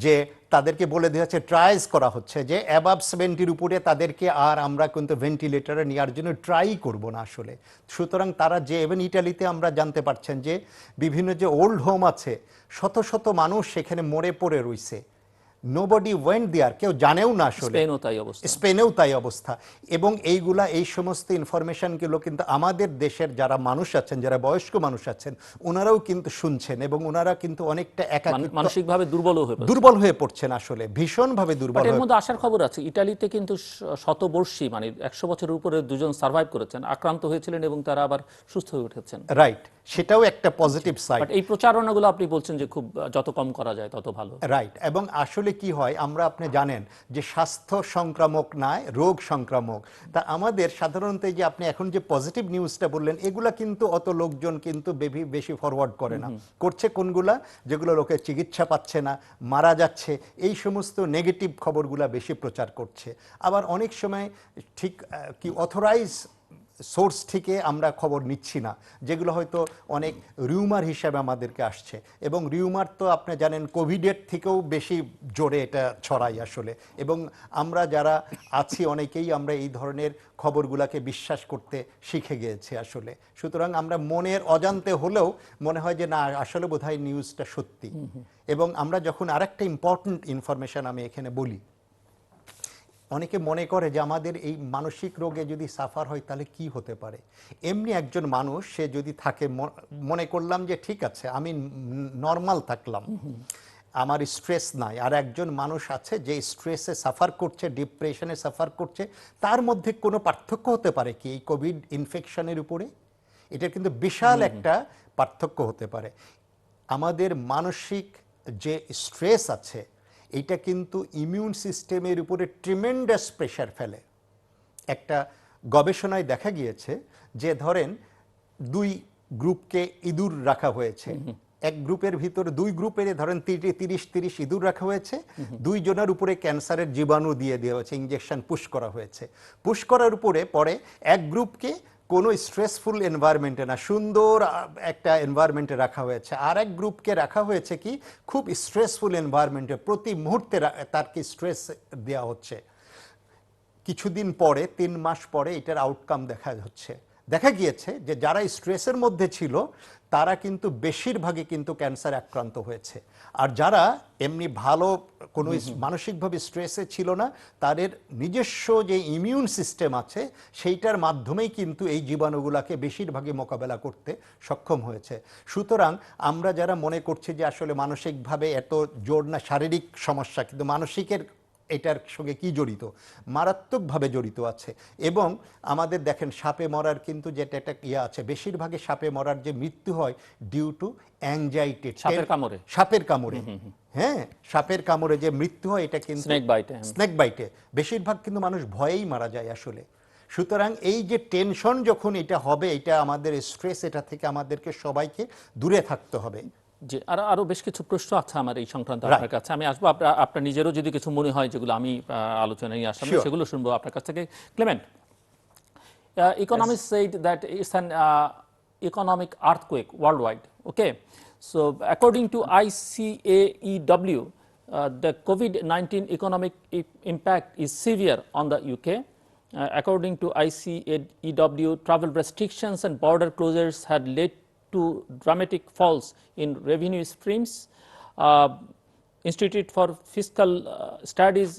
যে তাদেরকে বলে দেওয়া হচ্ছে, ট্রাইজ করা হচ্ছে যে অ্যাবাভ 70 উপরে তাদেরকে আর আমরা কিন্তু ভেন্টিলেটরে নেওয়ার জন্য ট্রাই করব না আসলে। সুতরাং তারা যে ইভেন ইটালিতে আমরা জানতে পারছেন যে বিভিন্ন যে ওল্ড হোম আছে, শত শত মানুষ সেখানে মরে পড়ে রইছে। নোবডি ওয়েন্ট দেয়ার, কেউ জানেও না আসলে। স্পেনেও তাই অবস্থা। এবং এই সমস্ত ইনফরমেশনগুলো কিন্তু আমাদের দেশের যারা মানুষ আছেন, যারা বয়স্ক মানুষ আছেন, ওনারাও কিন্তু শুনছেন এবং ওনারা কিন্তু অনেকটা মানসিকভাবে দুর্বল হয়ে পড়ছেন, আসলে ভীষণভাবে দুর্বল। এর মধ্যে আসার খবর আছে, ইটালিতে কিন্তু শতবর্ষী মানে 100 বছরের উপরে দুজন সার্ভাইভ করেছেন, আক্রান্ত হয়েছিলেন এবং তারা আবার সুস্থ হয়ে উঠেছেন। রাইট, সেটাও একটা পজিটিভ সাইড। বাট এই প্রচারণাগুলো আপনি বলছেন যে খুব যত কম করা যায় তত ভালো। রাইট। এবং আসলে কি হয়, আমরা আপনি জানেন যে স্বাস্থ্য সংক্রামক নয়, রোগ সংক্রামক। তা আমাদের সাধারণত এই যে আপনি এখন যে পজিটিভ নিউজটা বললেন, এগুলা কিন্তু অত লোকজন কিন্তু বেশি ফরওয়ার্ড করে না। করছে কোনগুলা? যেগুলো লোকে চিকিৎসা পাচ্ছে না, মারা যাচ্ছে, এই সমস্ত নেগেটিভ খবরগুলা বেশি প্রচার করছে। আবার অনেক সময় ঠিক কি অথরাইজ সোর্স থেকে আমরা খবর নিচ্ছি না, যেগুলো হয়তো অনেক রিউমার হিসাবে আমাদেরকে আসছে। এবং রিউমার তো আপনি জানেন কোভিডের থেকেও বেশি জোরে এটা ছড়ায় আসলে। এবং আমরা যারা আছি অনেকেই আমরা এই ধরনের খবরগুলোকে বিশ্বাস করতে শিখে গিয়েছি আসলে। সুতরাং আমরা মনের অজান্তে হলেও মনে হয় যে না, আসলে বোধহয় নিউজটা সত্যি। এবং আমরা যখন আরেকটা ইম্পর্ট্যান্ট ইনফরমেশন আমি এখানে বলি, অনেকে মনে করে যে আমাদের এই মানসিক রোগে যদি সাফার হয় তাহলে কি হতে পারে। এমনি একজন মানুষ সে যদি থাকে, মনে করলাম যে ঠিক আছে আমি নর্মাল থাকলাম, আমার স্ট্রেস নাই, আর একজন মানুষ আছে যে স্ট্রেসে সাফার করছে, ডিপ্রেশনে সাফার করছে, তার মধ্যে কোনো পার্থক্য হতে পারে কি এই কোভিড ইনফেকশনের উপরে? এটা কিন্তু বিশাল একটা পার্থক্য হতে পারে। আমাদের মানসিক যে স্ট্রেস আছে এটা কিন্তু ইমিউন সিস্টেমের উপরে ট্রিমেন্ডাস প্রেশার ফেলে। একটা গবেষণায় দেখা গিয়েছে যে ধরেন দুই গ্রুপকে ইঁদুর রাখা হয়েছে, এক গ্রুপের ভিতরে দুই গ্রুপের ধরেন 30 ইঁদুর রাখা হয়েছে, দুইজনের উপরে ক্যান্সারের জীবাণু দিয়ে দেওয়া হয়েছে, ইঞ্জেকশন পুশ করা হয়েছে। পুশ করার উপরে পরে এক গ্রুপকে কোনো স্ট্রেসফুল এনভায়রনমেন্টে না, সুন্দর একটা এনভায়রনমেন্টে রাখা হয়েছে, আর এক গ্রুপকে রাখা হয়েছে কি খুব স্ট্রেসফুল এনভায়রনমেন্টে, প্রতি মুহূর্তে তার কি স্ট্রেস দেওয়া হচ্ছে। কিছুদিন পরে, 3 মাস পরে এটার আউটকাম দেখা গিয়েছে যে যারা স্ট্রেসের মধ্যে ছিল তারা কিন্তু বেশিরভাগই কিন্তু ক্যান্সার আক্রান্ত হয়েছে। আর যারা এমনি ভালো কোনো মানসিকভাবে স্ট্রেসে ছিল না, তাদের নিজস্ব যে ইমিউন সিস্টেম আছে সেইটার মাধ্যমেই কিন্তু এই জীবাণুগুলোকে বেশিরভাগই মোকাবেলা করতে সক্ষম হয়েছে। সুতরাং আমরা যারা মনে করছি যে আসলে মানসিকভাবে এত জোর না, শারীরিক সমস্যা, কিন্তু মানসিকের এটার সঙ্গে কি জড়িত, মারাত্মকভাবে জড়িত আছে। এবং আমাদের দেখেন সাপে মরার কিন্তু যেটা একটা আছে, বেশিরভাগই সাপে মরার যে মৃত্যু হয় ডিউ টু অ্যাংজাইটি, সাপের কামড়ে। হ্যাঁ, সাপের কামড়ে যে মৃত্যু হয় এটা কিন্তু স্নেক বাইটে বেশিরভাগ কিন্তু মানুষ ভয়েই মারা যায় আসলে। সুতরাং এই যে টেনশন যখন এটা হবে, এটা আমাদের স্ট্রেস, এটা থেকে আমাদেরকে সবাইকে দূরে থাকতে হবে। জি, আরো বেশ কিছু প্রশ্ন আছে আমার এই সংক্রান্ত আপনার কাছে। আমি আসবো, আপনার নিজেরও যদি কিছু মনে হয় যেগুলো আমি আলোচনায় নিয়ে আসলাম সেগুলো শুনবো আপনার কাছ থেকে। Clement, economists said that it's an economic earthquake worldwide. Okay, so according to ICAEW, the COVID-19 economic impact is severe on the UK. According to ICAEW, travel restrictions and border closures had led to dramatic falls in revenue streams. Institute for Fiscal Studies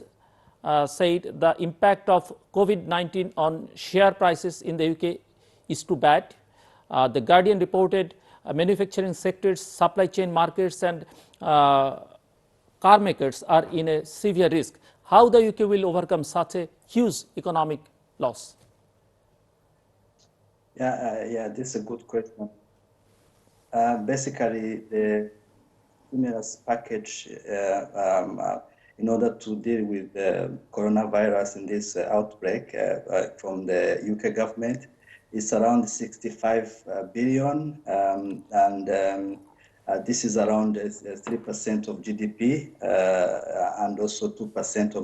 said the impact of COVID-19 on share prices in the UK is too bad. The Guardian reported manufacturing sectors, supply chain markets and car makers are in a severe risk. How the UK will overcome such a huge economic loss? Yeah, this is a good question. Basically, the stimulus package in order to deal with the coronavirus in this outbreak from the UK government is around 65 billion, and this is around 3% of GDP and also 2% of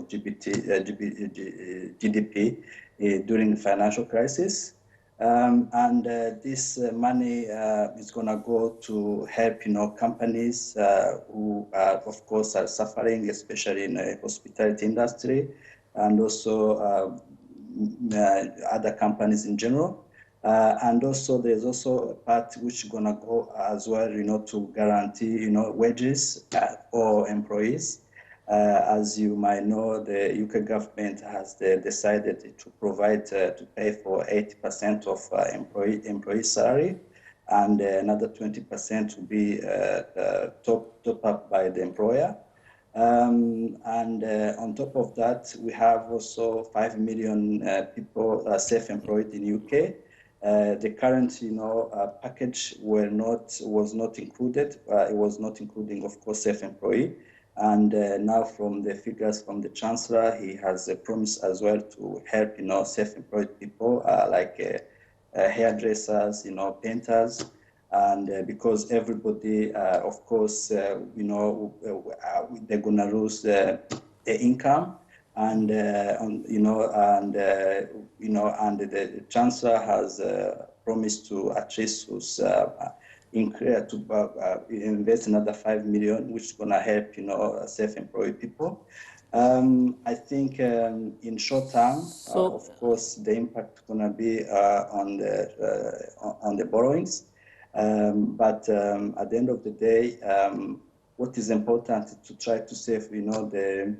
GDP during the financial crisis. This money is going to go to help, companies who are, of course, are suffering, especially in the hospitality industry, and also other companies in general. And also, there's also a part which is going to go as well, to guarantee, wages for employees. As you might know, the UK government has decided to provide, to pay for 80% of employee salary, and another 20% will be top up by the employer. And on top of that, we have also 5 million people self-employed in UK. The current, package was not included. It was not including, of course, self-employed. And now, from the figures from the chancellor, he has promised as well to help, self-employed people like hairdressers, painters, and because everybody, of course, they're gonna lose their income. And and the chancellor has promised to at least invest another 5 million, which is going to help self-employed people. I think in short term, of course, the impact is going to be on the borrowings, but at the end of the day. What is important is to try to save, the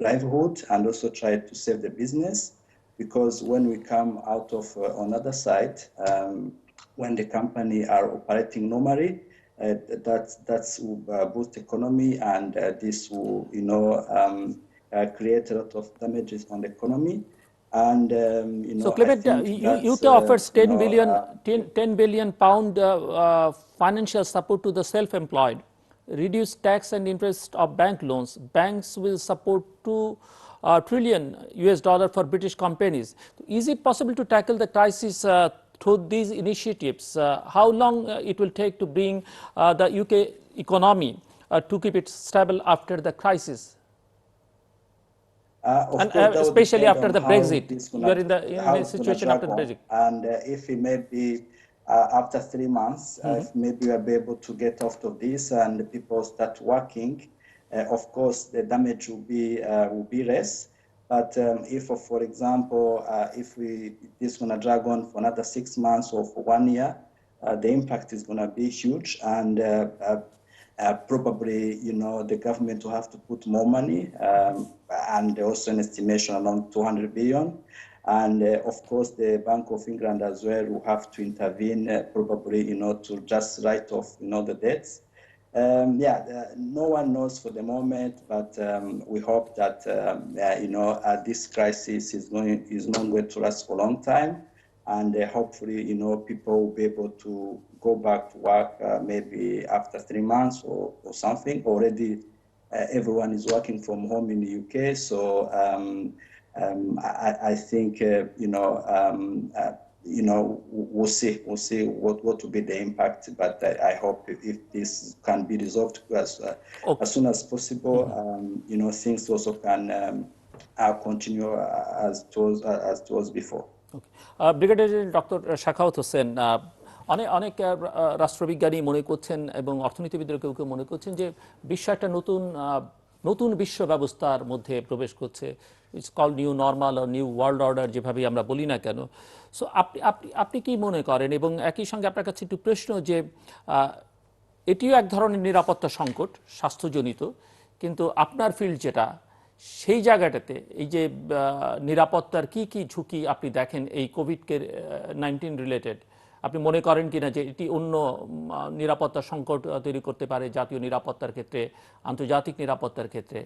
livelihood and also try to save the business, because when we come out of another side, when the company are operating normally, that's will boost the economy, and this will, create a lot of damages on the economy. And so Clement, UK offers 10 billion pound financial support to the self-employed. Reduce tax and interest of bank loans. Banks will support $2 trillion for British companies. Is it possible to tackle the crisis through these initiatives? How long it will take to bring the UK economy to keep it stable after the crisis? And especially after the Brexit. You are in the situation after the Brexit. And if it may be after 3 months, if maybe we'll be able to get out of this and people start working, of course the damage will be less. But if, for example, if this going to drag on for another 6 months or for 1 year, the impact is going to be huge, and probably the government will have to put more money, and also an estimation around 200 billion. And of course, the Bank of England as well will have to intervene, probably, to just write off, the debts. No one knows for the moment, but we hope that this crisis is not going to last for a long time, and hopefully, people will be able to go back to work maybe after 3 months or something. Already, everyone is working from home in the UK, so. I think we'll see what will be the impact, but I hope if this can be resolved as soon as possible, things also can continue as it was before. Okay. Brigadier Dr. Sakhawat Hussain, অনেক রাষ্ট্রবিজ্ঞানী মনে করছেন এবং অর্থনীতিবিদরা কেউ কেউ মনে করছেন যে বিশ্ব একটা নতুন বিশ্ব ব্যবস্থার মধ্যে প্রবেশ করছে। ইটস কল নিউ নর্মাল ও নিউ ওয়ার্ল্ড অর্ডার, যেভাবে আমরা বলি না কেন। সো আপনি কি মনে করেন? এবং একই সঙ্গে আপনার কাছে একটু প্রশ্ন যে এটিও এক ধরনের নিরাপত্তা সংকট, স্বাস্থ্যজনিত, কিন্তু আপনার ফিল্ড যেটা, সেই জায়গাটাতে এই যে নিরাপত্তার কি ঝুঁকি আপনি দেখেন এই কোভিড-19 রিলেটেড, আপনি মনে করেন কিনা যে এটি অন্য নিরাপত্তা সংকট তৈরি করতে পারে জাতীয় নিরাপত্তার ক্ষেত্রে, আন্তর্জাতিক নিরাপত্তার ক্ষেত্রে?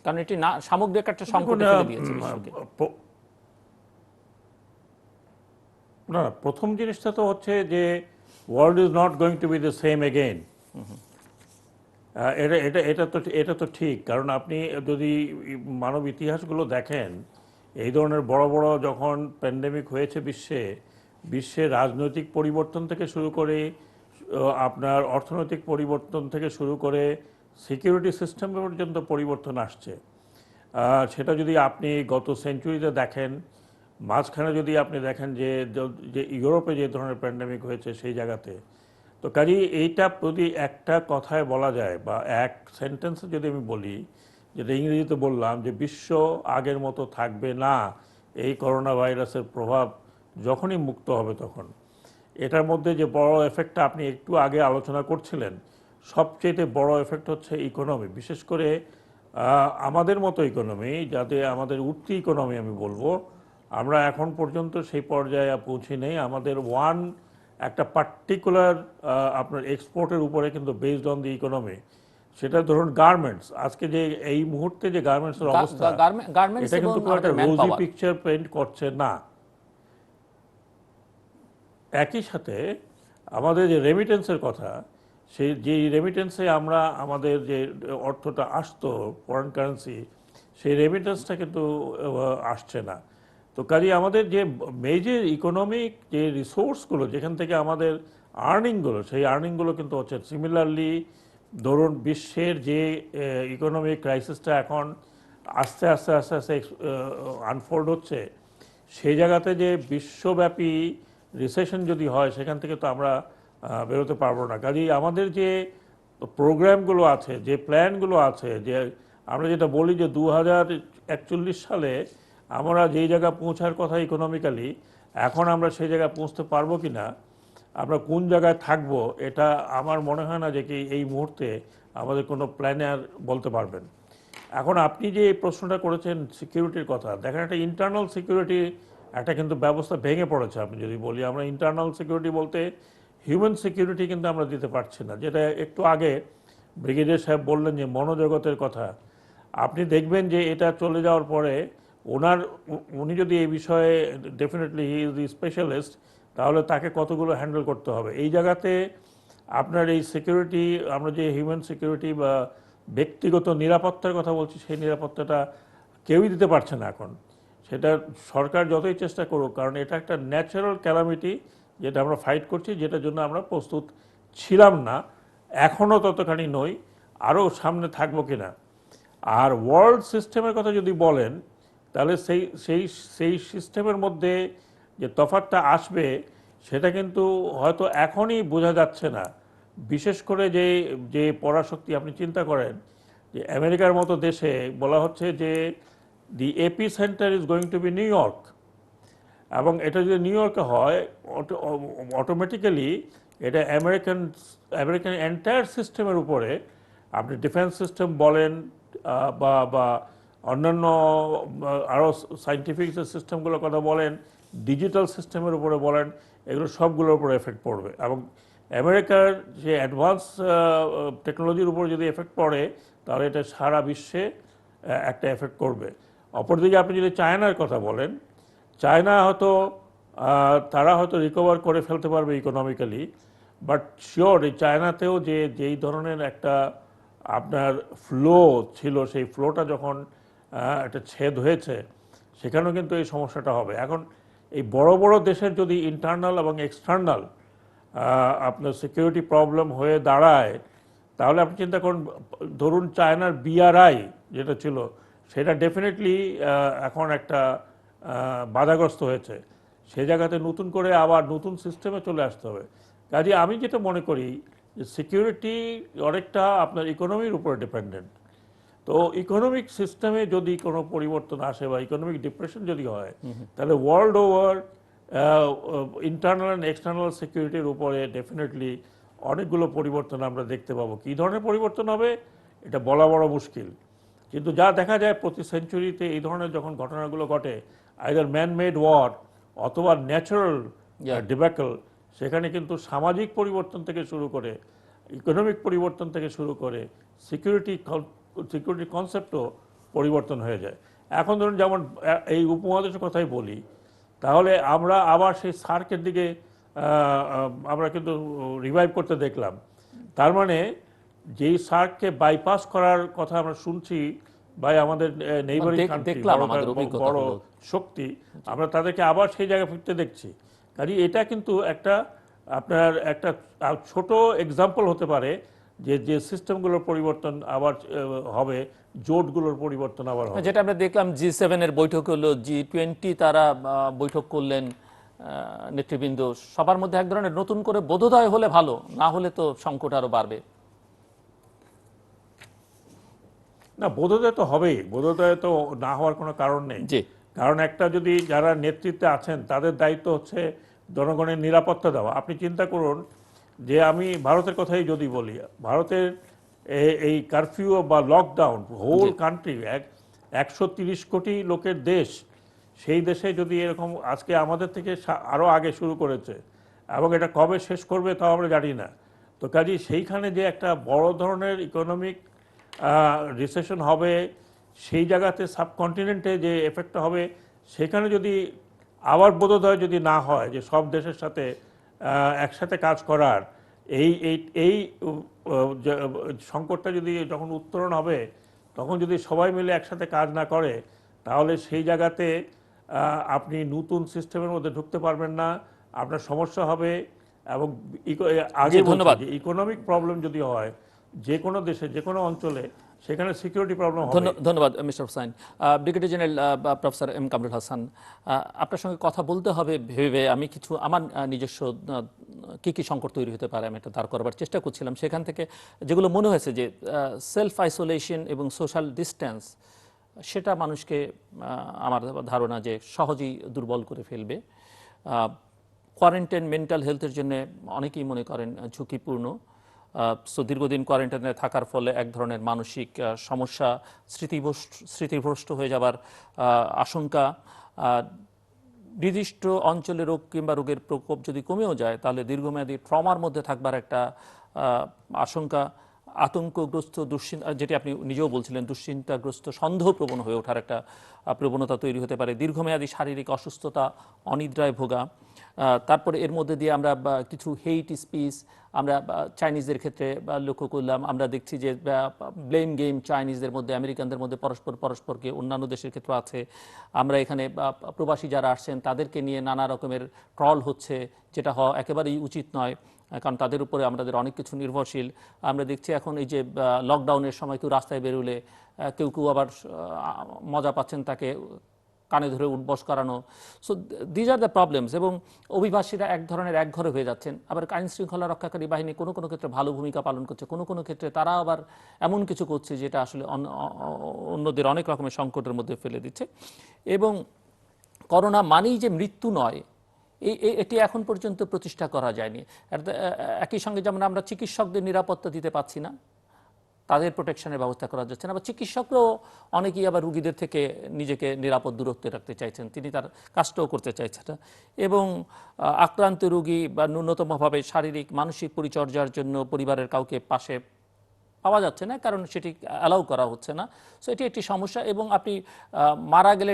কারণ এটি সামগ্রিক একটা সংকটে ফেলে দিয়েছে বিশ্বকে। না, প্রথম জিনিসটা তো হচ্ছে যে world is not going to B the same again. এটা তো ঠিক, কারণ আপনি যদি মানব ইতিহাসগুলো দেখেন, এই ধরনের বড় বড় যখন প্যান্ডেমিক হয়েছে বিশ্বে রাজনৈতিক পরিবর্তন থেকে শুরু করে আপনার অর্থনৈতিক পরিবর্তন থেকে শুরু করে সিকিউরিটি সিস্টেম পর্যন্ত পরিবর্তন আসছে। সেটা যদি আপনি গত সেঞ্চুরিতে দেখেন, মাঝখানে যদি আপনি দেখেন যে ইউরোপে যে ধরনের প্যান্ডেমিক হয়েছে সেই জায়গাতে, তো কাজেই এইটা যদি একটা কথায় বলা যায় বা এক সেন্টেন্সে যদি আমি বলি, যেটা ইংরেজিতে বললাম, যে বিশ্ব আগের মতো থাকবে না এই করোনা ভাইরাসের প্রভাব যখনই মুক্ত হবে তখন। এটার মধ্যে যে বড় এফেক্টটা আপনি একটু আগে আলোচনা করছিলেন, সবচেয়ে বড় এফেক্ট হচ্ছে ইকোনমি, বিশেষ করে আমাদের মতো ইকোনমি, যাতে আমাদের উঠতি ইকোনমি আমি বলবো, আমরা এখন পর্যন্ত সেই পর্যায়ে পৌঁছে নেই। আমাদের একটা পার্টিকুলার আপনার এক্সপোর্টের উপরে কিন্তু বেসড অন দি ইকোনমি, সেটা ধরুন গার্মেন্টস। আজকে যে এই মুহূর্তে যে গার্মেন্টসের অবস্থা, এটা কিন্তু একটা রোজি পিকচার পেইন্ট করছে না। একই সাথে আমাদের যে রেমিটেন্সের কথা, সেই যে রেমিটেন্সে আমরা আমাদের যে অর্থটা আসতো ফরেন কারেন্সি, সেই রেমিটেন্সটা কিন্তু আসছে না। তো কাজেই আমাদের যে মেজর ইকোনমিক যে রিসোর্সগুলো যেখান থেকে আমাদের আর্নিংগুলো, সেই আর্নিংগুলো কিন্তু হচ্ছে। সিমিলারলি ধরুন বিশ্বের যে ইকোনমিক ক্রাইসিসটা এখন আস্তে আস্তে আস্তে আস্তে আনফোল্ড হচ্ছে, সেই জায়গাতে যে বিশ্বব্যাপী রিসেশন যদি হয়, সেখান থেকে তো আমরা বেরোতে পারবো না। কাজেই আমাদের যে প্রোগ্রামগুলো আছে, যে প্ল্যানগুলো আছে, যে আমরা যেটা বলি যে 2041 সালে আমরা যেই জায়গা পৌঁছার কথা ইকোনমিক্যালি, এখন আমরা সেই জায়গায় পৌঁছতে পারবো কি না, আমরা কোন জায়গায় থাকবো, এটা আমার মনে হয় না যে কি এই মুহূর্তে আমাদের কোনো প্ল্যানার বলতে পারবেন। এখন আপনি যে এই প্রশ্নটা করেছেন সিকিউরিটির কথা, দেখেন একটা ইন্টারনাল সিকিউরিটি একটা কিন্তু ব্যবস্থা ভেঙে পড়েছে। আপনি যদি বলি আমরা ইন্টারনাল সিকিউরিটি বলতে হিউম্যান সিকিউরিটি কিন্তু আমরা দিতে পারছি না, যেটা একটু আগে ব্রিগেডিয়ার সাহেব বললেন যে মনোজগতের কথা। আপনি দেখবেন যে এটা চলে যাওয়ার পরে উনি যদি এই বিষয়ে definitely he is the specialist, তাহলে তাকে কতগুলো হ্যান্ডেল করতে হবে। এই জায়গাতে আপনার এই সিকিউরিটি, আমরা যে হিউম্যান সিকিউরিটি বা ব্যক্তিগত নিরাপত্তার কথা বলছি, সেই নিরাপত্তাটা কেউই দিতে পারছে না এখন। সেটা সরকার যতই চেষ্টা করুক, কারণ এটা একটা ন্যাচারাল ক্যালামিটি যেটা আমরা ফাইট করছি, যেটার জন্য আমরা প্রস্তুত ছিলাম না, এখনও ততখানি নই, আরও সামনে থাকবো কিনা। আর ওয়ার্ল্ড সিস্টেমের কথা যদি বলেন, তাহলে সেই সিস্টেমের মধ্যে যে তফাৎটা আসবে, সেটা কিন্তু হয়তো এখনই বোঝা যাচ্ছে না। বিশেষ করে যে পরাশক্তি, আপনি চিন্তা করেন যে আমেরিকার মতো দেশে বলা হচ্ছে যে the epicentre is going to be New York, এবং এটা যদি নিউ ইয়র্কে হয়, অটোমেটিক্যালি এটা আমেরিকান এন্টায়ার সিস্টেমের উপরে, আপনি ডিফেন্স সিস্টেম বলেন বা অন্যান্য আরও সাইন্টিফিক সিস্টেমগুলোর কথা বলেন, ডিজিটাল সিস্টেমের উপরে বলেন, এগুলো সবগুলোর উপরে এফেক্ট পড়বে। এবং আমেরিকার যে অ্যাডভান্স টেকনোলজির উপর যদি এফেক্ট পড়ে, তাহলে এটা সারা বিশ্বে একটা এফেক্ট করবে। অপরদিকে আপনি যদি চায়নার কথা বলেন, চায়না হয়তো তারা হয়তো রিকভার করে ফেলতে পারবে ইকোনমিক্যালি, বাট শিওর এই চায়নাতেও যেই ধরনের একটা আপনার ফ্লো ছিল, সেই ফ্লোটা যখন একটা ছেদ হয়েছে, সেখানেও কিন্তু এই সমস্যাটা হবে। এখন এই বড় বড় দেশের যদি ইন্টারনাল এবং এক্সটার্নাল আপনার সিকিউরিটি প্রবলেম হয়ে দাঁড়ায়, তাহলে আপনি চিন্তা করুন, ধরুন চায়নার বিআরআই যেটা ছিল, সেটা ডেফিনেটলি এখন একটা বাধাগ্রস্ত হয়েছে। সে জায়গাতে নতুন করে আবার নতুন সিস্টেমে চলে আসতে হবে। কাজে আমি যেটা মনে করি যে সিকিউরিটি অনেকটা আপনার ইকোনমির উপরে ডিপেন্ডেন্ট। তো ইকোনমিক সিস্টেমে যদি কোনো পরিবর্তন আসে বা ইকোনমিক ডিপ্রেশন যদি হয়, তাহলে world over internal and external সিকিউরিটির উপরে ডেফিনেটলি অনেকগুলো পরিবর্তন আমরা দেখতে পাবো। কী ধরনের পরিবর্তন হবে এটা বলা বড় মুশকিল, কিন্তু যা দেখা যায় প্রতি সেঞ্চুরিতে এই ধরনের যখন ঘটনাগুলো ঘটে, আইদার ম্যান মেড ওয়ার অথবা ন্যাচারাল ডিব্যাকল, সেখানে কিন্তু সামাজিক পরিবর্তন থেকে শুরু করে, ইকোনমিক পরিবর্তন থেকে শুরু করে সিকিউরিটি কনসেপ্টও পরিবর্তন হয়ে যায়। এখন ধরুন যেমন এই উপমহাদেশের কথাই বলি, তাহলে আমরা আবার সেই সার্কের দিকে আমরা কিন্তু রিভাইভ করতে দেখলাম। তার মানে যেই সার্ককে বাইপাস করার কথা আমরা শুনছি বাই আমাদের নেইবারিং কান্ট্রি, বড় শক্তি, আমরা তাদেরকে আবার সেই জায়গায় ফিরতে দেখছি। কাজে এটা কিন্তু আপনার একটা ছোট এক্সাম্পল হতে পারে যে সিস্টেমগুলোর পরিবর্তন আবার হবে, জোটগুলোর পরিবর্তন আবার হবে। যেটা আমরা দেখলাম G7 এর বৈঠক হলো, G20 তারা বৈঠক করলেন, নেতৃবৃন্দ সবার মধ্যে এক ধরনের নতুন করে বোধোদয় হলে ভালো, না হলে তো সংকট আরো বাড়বে। না, বোধোদয় তো হবেই, বোধোদয় তো না হওয়ার কোনো কারণ নেই। কারণ একটা যদি যারা নেতৃত্বে আছেন, তাদের দায়িত্ব হচ্ছে জনগণের নিরাপত্তা দেওয়া। আপনি চিন্তা করুন যে আমি ভারতের কথাই যদি বলি, ভারতের এই কারফিউ বা লকডাউন, হোল কান্ট্রি 130 কোটি লোকের দেশ, সেই দেশে যদি এরকম আজকে আমাদের থেকে আরও আগে শুরু করেছে, এবং এটা কবে শেষ করবে তাও আমরা জানি না। তো কাজেই সেইখানে যে একটা বড় ধরনের ইকোনমিক রিসেশন হবে, সেই জায়গাতে সাবকন্টিনেন্টে যে এফেক্টটা হবে, সেখানে যদি আবার বোধোদয় যদি না হয় যে সব দেশের সাথে একসাথে কাজ করার এই এই এই সংকটটা যদি যখন উত্তরণ হবে, তখন যদি সবাই মিলে একসাথে কাজ না করে, তাহলে সেই জায়গাতে আপনি নতুন সিস্টেমের মধ্যে ঢুকতে পারবেন না, আপনার সমস্যা হবে। এবং আগে ধন্যবাদ। বলছি যে ইকোনমিক প্রবলেম যদি হয় যে কোনো দেশে যে কোনো অঞ্চলে, সেখানে সিকিউরিটি প্রবলেম হবে। ধন্যবাদ mister Hussain. Brigadier general professor M Kamrul Hasan, আপনার সঙ্গে কথা বলতে হবে ভেবে আমি কিছু আমার নিজস্ব কি কি সংকট তৈরি হতে পারে আমি এটা দাঁড় করবার চেষ্টা করছিলাম। সেখান থেকে যেগুলো মনে হয়েছে যে সেলফ আইসোলেশন এবং সোশ্যাল ডিস্টেন্স, সেটা মানুষকে আমার ধারণা যে সহজেই দুর্বল করে ফেলবে। কোয়ারেন্টাইন মেন্টাল হেলথের জন্য অনেকেই মনে করেন ঝুঁকিপূর্ণ। সো দীর্ঘদিন কোয়ারেন্টাইনে থাকার ফলে এক ধরনের মানসিক সমস্যা, স্মৃতিভ্রষ্ট হয়ে যাবার আশঙ্কা, নির্দিষ্ট অঞ্চলে রোগ কিংবা রোগের প্রকোপ যদি কমেও যায় তাহলে দীর্ঘমেয়াদী ট্রমার মধ্যে থাকবার একটা আশঙ্কা, আতঙ্কগ্রস্ত যেটি আপনি নিজেও বলছিলেন, দুশ্চিন্তাগ্রস্ত সন্দেহপ্রবণ হয়ে ওঠার একটা প্রবণতা তৈরি হতে পারে, দীর্ঘমেয়াদী শারীরিক অসুস্থতা, অনিদ্রায় ভোগা। তারপরে এর মধ্যে দিয়ে আমরা কিছু হেইট স্পিচ আমরা চাইনিজদের ক্ষেত্রে লক্ষ্য করলাম। আমরা দেখছি যে ব্লেম গেম চাইনিজদের মধ্যে, আমেরিকানদের মধ্যে পরস্পরকে, অন্যান্য দেশের ক্ষেত্রে আছে। আমরা এখানে প্রবাসী যারা আসছেন তাদেরকে নিয়ে নানা রকমের ট্রল হচ্ছে, যেটা হওয়া একেবারেই উচিত নয়, কারণ তাদের উপরে আমাদের অনেক কিছু নির্ভরশীল। আমরা দেখছি এখন এই যে লকডাউনের সময় কেউ রাস্তায় বেরোলে কেউ কেউ আবার মজা পাচ্ছেন তাকে কানে ধরে উঠবস করানো। So these are the problems. এবং অভিবাসীরা এক ধরনের একঘরে হয়ে যাচ্ছেন। আবার আইন শৃঙ্খলা রক্ষাকারী বাহিনী কোনো কোনো ক্ষেত্রে ভালো ভূমিকা পালন করছে, কোনো কোনো ক্ষেত্রে তারা আবার এমন কিছু করছে যেটা আসলে অন্যদের অনেক রকমের সংকটের মধ্যে ফেলে দিচ্ছে। এবং করোনা মানেই যে মৃত্যু নয়, এটি এখন পর্যন্ত প্রতিষ্ঠা করা যায়নি। একই সঙ্গে যেমন আমরা চিকিৎসকদের নিরাপত্তা দিতে পারছি না, তাদের প্রোটেকশনের ব্যবস্থা করা যাচ্ছে না, বা চিকিৎসকরাও অনেকেই আবার রুগীদের থেকে নিজেকে নিরাপদ দূরত্বে রাখতে চাইছেন, তিনি তার কাজটাও করতে চাইছেন না। এবং আক্রান্ত রুগী বা ন্যূনতমভাবে শারীরিক মানসিক পরিচর্যার জন্য পরিবারের কাউকে পাশে পাওয়া যাচ্ছে না, কারণ সেটি অ্যালাউ করা হচ্ছে না। সো এটি একটি সমস্যা। এবং আপনি মারা গেলে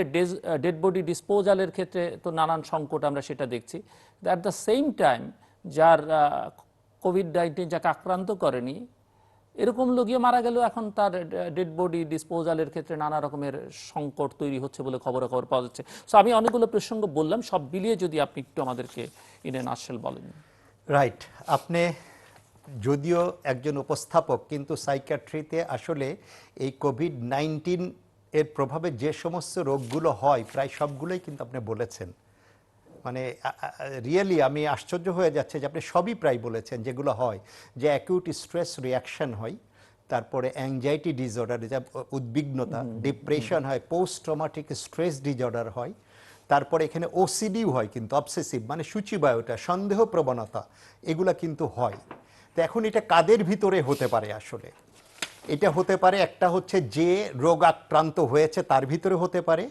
ডেড বডি ডিসপোজালের ক্ষেত্রে তো নানান সংকট আমরা সেটা দেখছি। অ্যাট দ্য সেম টাইম যার কোভিড-19 যাকে আক্রান্ত করেনি এরকম লোকই মারা গেলেও এখন তার ডেড বডি ডিসপোজালের ক্ষেত্রে নানা রকমের সংকট তৈরি হচ্ছে বলে খবর পাওয়া যাচ্ছে। সো আমি অনেকগুলো প্রসঙ্গ বললাম, সব মিলিয়ে যদি আপনি একটু আমাদেরকে ইন এ নাটশেল বলেন। রাইট, আপনি যদিও একজন উপস্থাপক, কিন্তু সাইকিয়াট্রিতে আসলে এই কোভিড-19 এর প্রভাবে যে সমস্ত রোগগুলো হয় প্রায় সবগুলোই কিন্তু আপনি বলেছেন। মানে রিয়েলি আমি আশ্চর্য হয়ে যাচ্ছে যে আপনি সবই প্রায় বলেছেন যেগুলো হয়, যে অ্যাকিউট স্ট্রেস রিয়াকশন হয়, তারপরে অ্যাংজাইটি ডিসঅর্ডার, যা উদ্বিগ্নতা, ডিপ্রেশন হয়, পোস্ট ট্রমাটিক স্ট্রেস ডিসঅর্ডার হয়, তারপরে এখানে ওসিডিও হয়, কিন্তু অবসেসিভ মানে সূচিবায়ুটা, সন্দেহ প্রবণতা, এগুলা কিন্তু হয়। তো এখন এটা কাদের ভিতরে হতে পারে? আসলে এটা হতে পারে একটা হচ্ছে যে রোগ আক্রান্ত হয়েছে তার ভিতরে হতে পারে,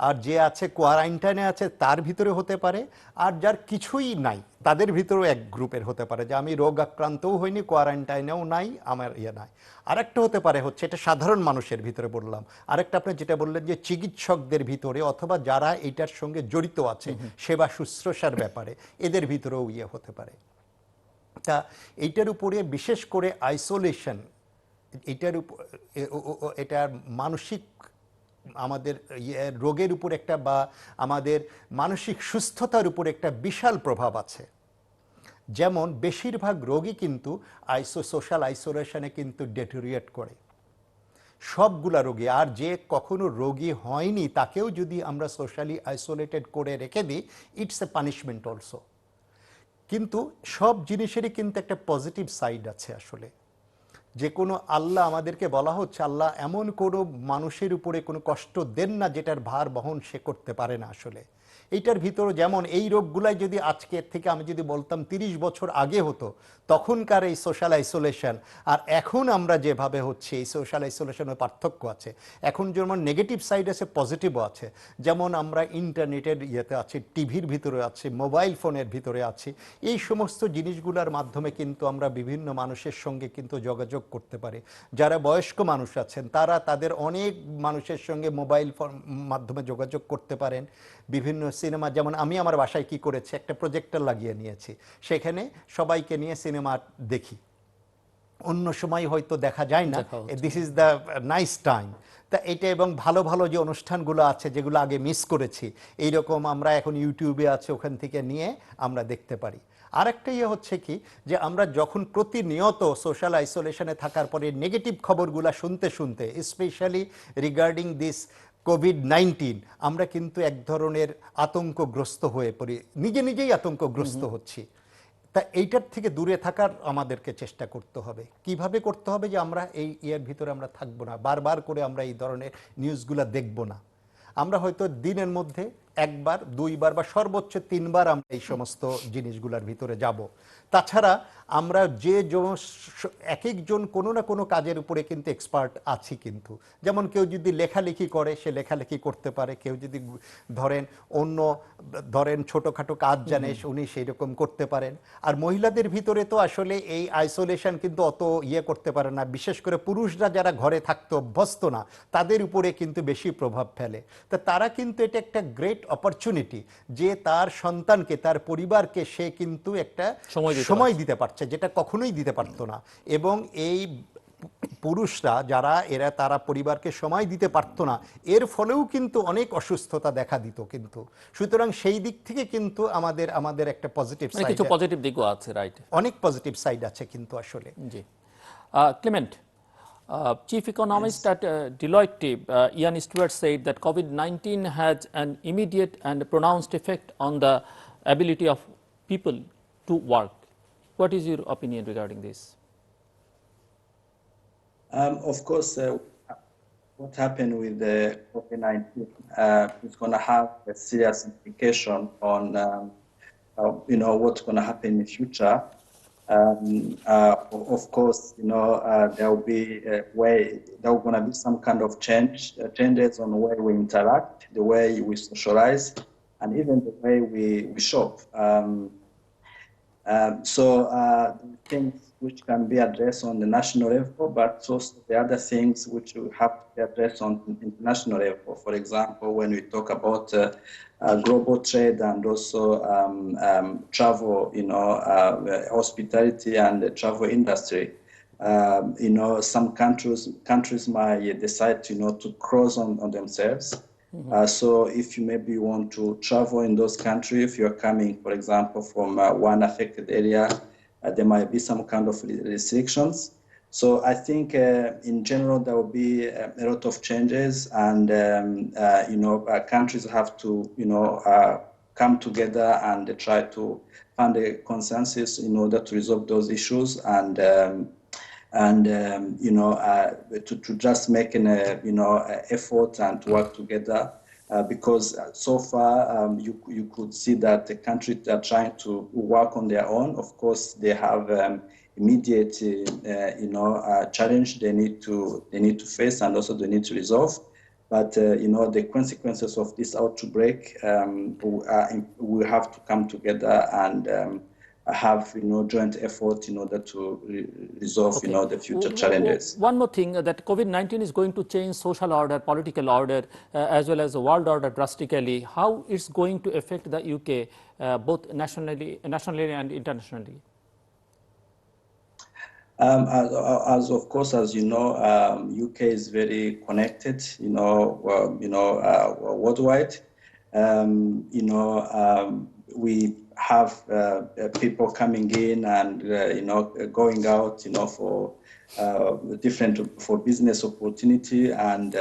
আর যে আছে কোয়ারেন্টাইনে আছে তার ভিতরে হতে পারে, আর যার কিছুই নাই তাদের ভিতরেও এক গ্রুপের হতে পারে, যে আমি রোগ আক্রান্তও হইনি, কোয়ারেন্টাইনেও নাই, আমার ইয়ে নাই। আরেকটা হতে পারে হচ্ছে, এটা সাধারণ মানুষের ভিতরে বললাম, আরেকটা আপনি যেটা বললেন যে চিকিৎসকদের ভিতরে অথবা যারা এটার সঙ্গে জড়িত আছে সেবা শুশ্রূষার ব্যাপারে, এদের ভিতরেও ইয়ে হতে পারে। তা এইটার উপরে বিশেষ করে আইসোলেশন, এটার মানসিক আমাদের রোগের উপর একটা বা আমাদের মানসিক সুস্থতার উপর একটা বিশাল প্রভাব আছে। যেমন বেশিরভাগ রোগী কিন্তু সোশ্যাল আইসোলেশনে কিন্তু ডেটোরিয়েট করে, সবগুলা রোগী। আর যে কখনো রোগী হয়নি তাকেও যদি আমরা সোশ্যালি আইসোলেটেড করে রেখে দিই, ইটস এ পানিশমেন্ট অলসো। কিন্তু সব জিনিসেরই কিন্তু একটা পজিটিভ সাইড আছে। আসলে যে কোনো আল্লাহ আমাদেরকে বলা হচ্ছে, আল্লাহ এমন কোনো মানুষের উপরে কোনো কষ্ট দেন না যেটার ভার বহন সে করতে পারে না। আসলে এইটার ভিতরে যেমন এই রোগগুলাই যদি আজকের থেকে আমি যদি বলতাম 30 বছর আগে হতো, তখনকার এই সোশ্যাল আইসোলেশন আর এখন আমরা যেভাবে হচ্ছে এই সোশ্যাল আইসোলেশনের পার্থক্য আছে। এখন যেমন নেগেটিভ সাইড আছে, পজিটিভও আছে। যেমন আমরা ইন্টারনেটের ইয়েতে আছি, টিভির ভিতরে আছি, মোবাইল ফোনের ভিতরে আছি, এই সমস্ত জিনিসগুলোর মাধ্যমে কিন্তু আমরা বিভিন্ন মানুষের সঙ্গে কিন্তু যোগাযোগ করতে পারি। যারা বয়স্ক মানুষ আছেন তারা তাদের অনেক মানুষের সঙ্গে মোবাইল ফোন মাধ্যমে যোগাযোগ করতে পারেন, বিভিন্ন সিনেমা, যেমন আমি আমার বাসায় কি করেছি, একটা প্রজেক্টর লাগিয়ে নিয়েছি, সেখানে সবাইকে নিয়ে সিনেমা দেখি। অন্য সময় হয়তো দেখা যায় না, this is the nice time. তা এটা, এবং ভালো ভালো যে অনুষ্ঠানগুলো আছে যেগুলো আগে মিস করেছি, এইরকম আমরা এখন ইউটিউবে আছে, ওখান থেকে নিয়ে আমরা দেখতে পারি। আরেকটা হচ্ছে কি, যে আমরা যখন প্রতিনিয়ত সোশ্যাল আইসোলেশনে থাকার পরে নেগেটিভ খবরগুলো শুনতে শুনতে, স্পেশালি রিগার্ডিং দিস কোভিড-19, আমরা কিন্তু এক ধরনের আতঙ্কগ্রস্ত হয়ে পড়ি, নিজেই আতঙ্কগ্রস্ত হচ্ছি। তা এইটার থেকে দূরে থাকার আমাদেরকে চেষ্টা করতে হবে। কিভাবে করতে হবে? যে আমরা এই ইয়ের ভিতরে আমরা থাকবো না, বারবার করে আমরা এই ধরনের নিউজগুলো দেখব না। আমরা হয়তো দিনের মধ্যে একবার, দুইবার বা সর্বোচ্চ 3বার আমরা এই সমস্ত জিনিসগুলোর ভিতরে যাব। তাছাড়া আমরা এক একজন কোনো না কোনো কাজের উপরে কিন্তু এক্সপার্ট আছি কিন্তু। যেমন কেউ যদি লেখালেখি করে, সে লেখালেখি করতে পারে। কেউ যদি ধরেন ছোটোখাটো কাজ জানে, উনি সেই রকম করতে পারেন। আর মহিলাদের ভিতরে তো আসলে এই আইসোলেশন কিন্তু অত করতে পারে না, বিশেষ করে পুরুষরা যারা ঘরে থাকতে অভ্যস্ত না, তাদের উপরে কিন্তু বেশি প্রভাব ফেলে। তা তারা কিন্তু এটা একটা গ্রেট অপরচুনিটি, যে তার সন্তানকে, তার পরিবারকে সে কিন্তু একটা সময় দিতে পারছে, যেটা কখনোই দিতে পারতো না। এবং এই পুরুষরা যারা তারা পরিবারকে সময় দিতে পারতো না, এর ফলেও কিন্তু অনেক অসুস্থতা দেখা দিত কিন্তু। সুতরাং সেই দিক থেকে কিন্তু আমাদের একটা পজিটিভ সাইড, কিছু পজিটিভ দিকও আছে, রাইট, অনেক পজিটিভ সাইড আছে কিন্তু আসলে। জি। Clement, Chief Economist at Deloitte, Ian Stewart, said that COVID-19 has an immediate and pronounced effect on the ability of people to work. What is your opinion regarding this? Of course, what happened with the COVID-19 is going to have a serious implication on, what's going to happen in the future. Of course, there will be there are going to be some kind of changes on the way we interact, the way we socialize, and even the way we shop. So things which can be addressed on the national level, but also the other things which we have to be addressed on international level. For example, when we talk about global trade and also travel, hospitality and the travel industry. Some countries might decide, to close on themselves. So if you maybe want to travel in those countries, if you're coming, for example, from one affected area, there might be some kind of restrictions. So I think in general there will be a lot of changes, and countries have to come together and try to find a consensus in order to resolve those issues, and to just make an effort and to work together. Because so far you could see that the countries are trying to work on their own. Of course, they have immediate challenge they need to face, and also they need to resolve. But the consequences of this outbreak, we have to come together and have joint effort in order to resolve the future challenges. One more thing, that COVID-19 is going to change social order, political order, as well as the world order drastically. How it's going to affect the UK, both nationally and internationally? Of course, as you know, UK is very connected, worldwide. We have people coming in and going out, for business opportunity, and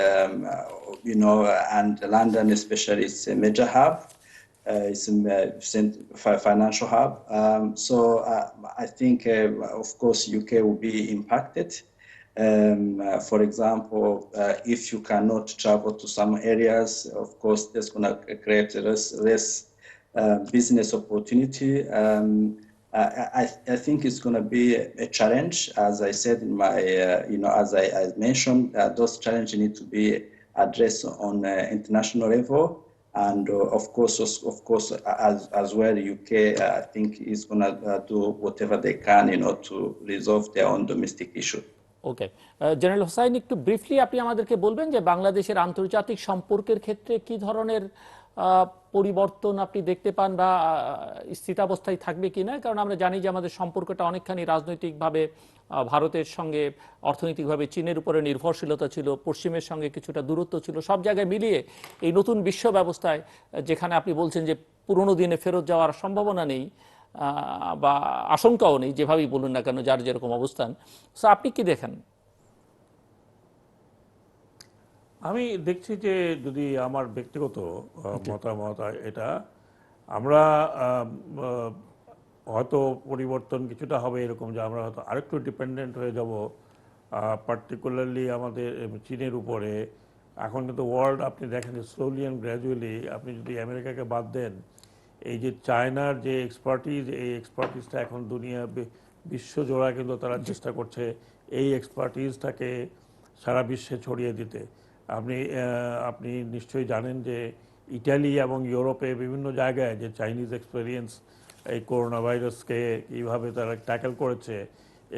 and London especially is a major hub. It's a financial hub. So I think, of course, UK will be impacted. For example, if you cannot travel to some areas, of course, that's going to create less business opportunity. I think it's going to be a challenge. As I said in my, as I mentioned, those challenges need to be addressed on international level. And of course, as well, the UK, I think, is going to do whatever they can, to resolve their own domestic issue. Okay, general Hossain, একটু briefly আপনি আমাদেরকে বলবেন যে বাংলাদেশের আন্তর্জাতিক সম্পর্কের ক্ষেত্রে কি ধরনের পরিবর্তন আপনি দেখতে পান বা স্থিতাবস্থায় থাকবে কিনা? কারণ আমরা জানি যে আমাদের সম্পর্কটা অনেকখানি রাজনৈতিকভাবে ভারতের সঙ্গে, অর্থনৈতিকভাবে চীনের উপরে নির্ভরশীলতা ছিল, পশ্চিমের সঙ্গে কিছুটা দূরত্ব ছিল, সব জায়গায় মিলিয়ে এই নতুন বিশ্ব ব্যবস্থায় যেখানে আপনি বলছেন যে পুরনো দিনে ফেরত যাওয়ার সম্ভাবনা নেই বা আশঙ্কাও নেই, যেভাবেই বলুন না কেন, যার যেরকম অবস্থান, সো আপনি কি দেখেন? আমি দেখছি যে যদি আমার ব্যক্তিগত মতামত এটা, আমরা হয়তো পরিবর্তন কিছুটা হবে এরকম যে আমরা হয়তো আরেকটু ডিপেন্ডেন্ট হয়ে যাব পার্টিকুলারলি আমাদের চীনের উপরে। এখন কিন্তু ওয়ার্ল্ড আপনি দেখেন যে স্লোলি অ্যান্ড গ্র্যাজুয়ালি, আপনি যদি আমেরিকাকে বাদ দেন, এই যে চায়নার যে এক্সপার্টিজ, এই এক্সপার্টিজটা এখন দুনিয়া বিশ্বজোড়া কিন্তু তারা চেষ্টা করছে এই এক্সপার্টিজটাকে সারা বিশ্বে ছড়িয়ে দিতে। আপনি নিশ্চয়ই জানেন যে ইটালি এবং ইউরোপে বিভিন্ন জায়গায় যে চাইনিজ এক্সপেরিয়েন্স এই করোনা ভাইরাসকে কীভাবে তারা ট্যাকেল করেছে,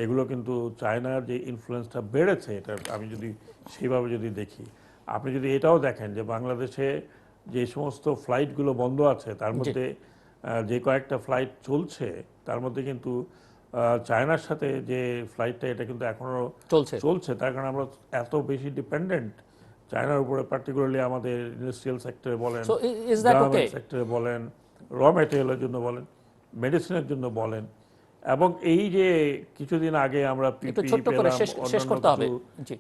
এগুলো কিন্তু চায়নার যে ইনফ্লুয়েন্সটা বেড়েছে, এটা আমি যদি সেইভাবে যদি দেখি। আপনি যদি এটাও দেখেন যে বাংলাদেশে যে সমস্ত ফ্লাইটগুলো বন্ধ আছে তার মধ্যে যে কয়েকটা ফ্লাইট চলছে, তার মধ্যে কিন্তু চায়নার সাথে যে ফ্লাইটটা, এটা কিন্তু এখনও চলছে। তার কারণে আমরা এত বেশি ডিপেন্ডেন্ট চায়নার উপরে, পার্টিকুলারলি আমাদের ইন্ডাস্ট্রিয়াল সেক্টরে বলেন, গার্মেন্ট সেক্টরে বলেন, র ম্যাটেরিয়ালের জন্য বলেন, মেডিসিনের জন্য বলেন। এবং এই যে কিছুদিন আগে আমরা পিপিই পেলাম, অন্যান্য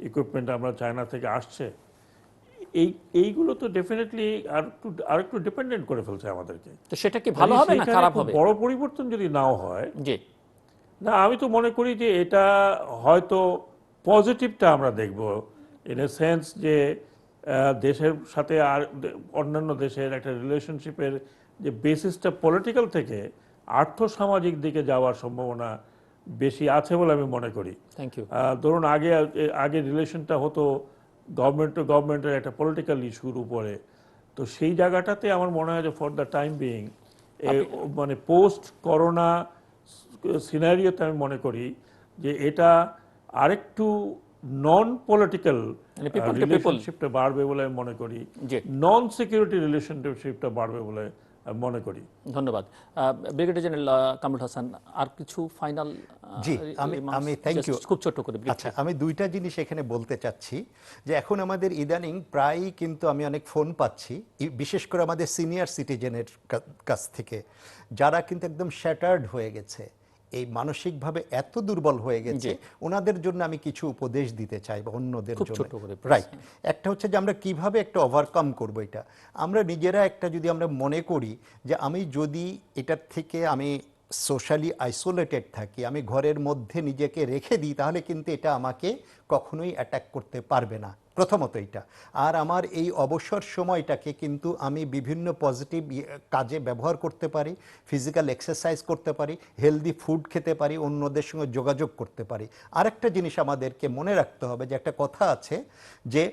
ইকুইপমেন্ট আমরা চায়না থেকে আসছে, এইগুলো তো ডেফিনেটলি আরেকটু ডিপেন্ডেন্ট করে ফেলছে আমাদেরকে। তো সেটা কি ভালো হবে না খারাপ হবে? বড় পরিবর্তন যদি নাও হয়, না আমি তো মনে করি যে এটা হয়তো পজিটিভটা আমরা দেখব, ইন এ সেন্স যে দেশের সাথে আর অন্যান্য দেশের একটা রিলেশনশিপের যে বেসিসটা পলিটিক্যাল থেকে আর্থসামাজিক দিকে যাওয়ার সম্ভাবনা বেশি আছে বলে আমি মনে করি। ধরুন আগে রিলেশনটা হতো গভর্নমেন্ট টু গভর্নমেন্টের একটা পলিটিক্যাল ইস্যুর উপরে, তো সেই জায়গাটাতে আমার মনে হয় যে ফর দ্য টাইম বিইং, মানে পোস্ট করোনা সিনারিওতে আমি মনে করি যে এটা আরেকটু নন পলিটিক্যাল রিলেশনশিপটা বাড়বে বলে আমি মনে করি, নন সিকিউরিটি রিলেশনশিপটা বাড়বে বলে মনে করি। ধন্যবাদ। ব্রিগেডিয়ার জেনারেল কামরুল হাসান, আর কিছু ফাইনাল? জি, আমি থ্যাংক ইউ। খুব ছোট করে। আচ্ছা, আমি দুইটা জিনিস এখানে বলতে চাচ্ছি যে এখন আমাদের ইদানিং প্রায়ই কিন্তু আমি অনেক ফোন পাচ্ছি, বিশেষ করে আমাদের সিনিয়র সিটিজেনের কাছ থেকে, যারা কিন্তু একদম শ্যাটার্ড হয়ে গেছে, এই মানসিকভাবে এত দুর্বল হয়ে গেছে, ওনাদের জন্য আমি কিছু উপদেশ দিতে চাই বা অন্যদের জন্য। রাইট, একটা হচ্ছে যে আমরা কিভাবে একটা ওভারকাম করব এটা। আমরা নিজেরা একটা যদি আমরা মনে করি যে আমি যদি এটার থেকে আমি সোশ্যালি আইসোলেটেড থাকি, আমি ঘরের মধ্যে নিজেকে রেখে দিই, তাহলে কিন্তু এটা আমাকে কখনোই অ্যাটাক করতে পারবে না, প্রথমত এটা। আর আমার এই অবসর সময়টাকে কিন্তু আমি বিভিন্ন পজিটিভ কাজে ব্যবহার করতে পারি, ফিজিক্যাল এক্সারসাইজ করতে পারি, হেলদি ফুড খেতে পারি, অন্যদের সঙ্গে যোগাযোগ করতে পারি। আরেকটা জিনিস আমাদেরকে মনে রাখতে হবে যে একটা কথা আছে যে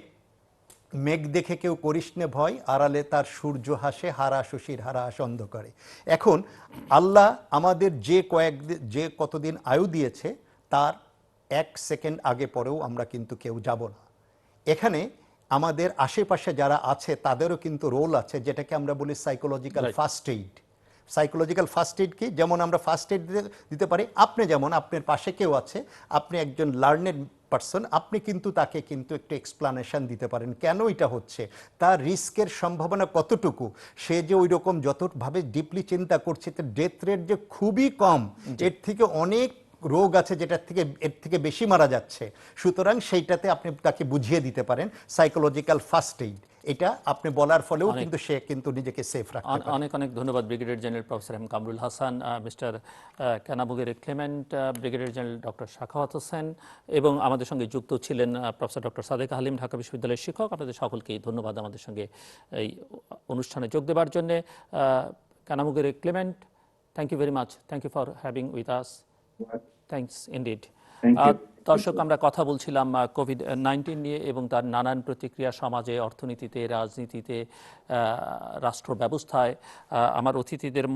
মেঘ দেখে কেউ করিস নে ভয়, আড়ালে তার সূর্য হাসে, হারা শশীর হারা হাস অন্ধকারে। এখন আল্লাহ আমাদের যে কতদিন আয়ু দিয়েছে, তার 1 সেকেন্ড আগে পরেও আমরা কিন্তু কেউ যাব না। এখানে আমাদের আশেপাশে যারা আছে তাদেরও কিন্তু রোল আছে, যেটাকে আমরা বলি psychological first aid. Psychological first aid কি? যেমন আমরা ফার্স্ট এইড দিতে পারি, আপনি যেমন আপনার পাশে কেউ আছে, আপনি একজন লার্নেড পারসন, আপনি কিন্তু তাকে কিন্তু একটু এক্সপ্লানেশন দিতে পারেন কেন এটা হচ্ছে, তার রিস্কের সম্ভাবনা কতটুকু, সে যে ওই রকম যতভাবে ডিপলি চিন্তা করছে, তার ডেথ রেট যে খুবই কম, এর থেকে অনেক রোগ আছে এর থেকে বেশি মারা যাচ্ছে। সুতরাং সেইটাতে আপনি তাকে বুঝিয়ে দিতে পারেন সাইকোলজিক্যাল ফার্স্ট এইড। এটা আপনি বলার ফলেও কিন্তু সে কিন্তু নিজেকে সেফ রাখতে পারে। অনেক অনেক ধন্যবাদ brigadier general professor Kamrul Hasan, mister Kanamugire Clement, brigadier general doctor Sakhawat Hossain, এবং আমাদের সঙ্গে যুক্ত ছিলেন প্রফেসর ডক্টর সাদেকা হালিম, ঢাকা বিশ্ববিদ্যালয়ের শিক্ষক। আপনাদের সকলকেই ধন্যবাদ আমাদের সঙ্গে এই অনুষ্ঠানে যোগ দেওয়ার জন্য। Kanamugire Clement, thank you very much, thank you for having with us. Thanks indeed. দর্শক, আমরা কথা বলছিলাম কোভিড-19 নিয়ে এবং তার নানান প্রতিক্রিয়া সমাজে, অর্থনীতিতে, রাজনীতিতে, রাষ্ট্র ব্যবস্থায়। আমার অতিথিদের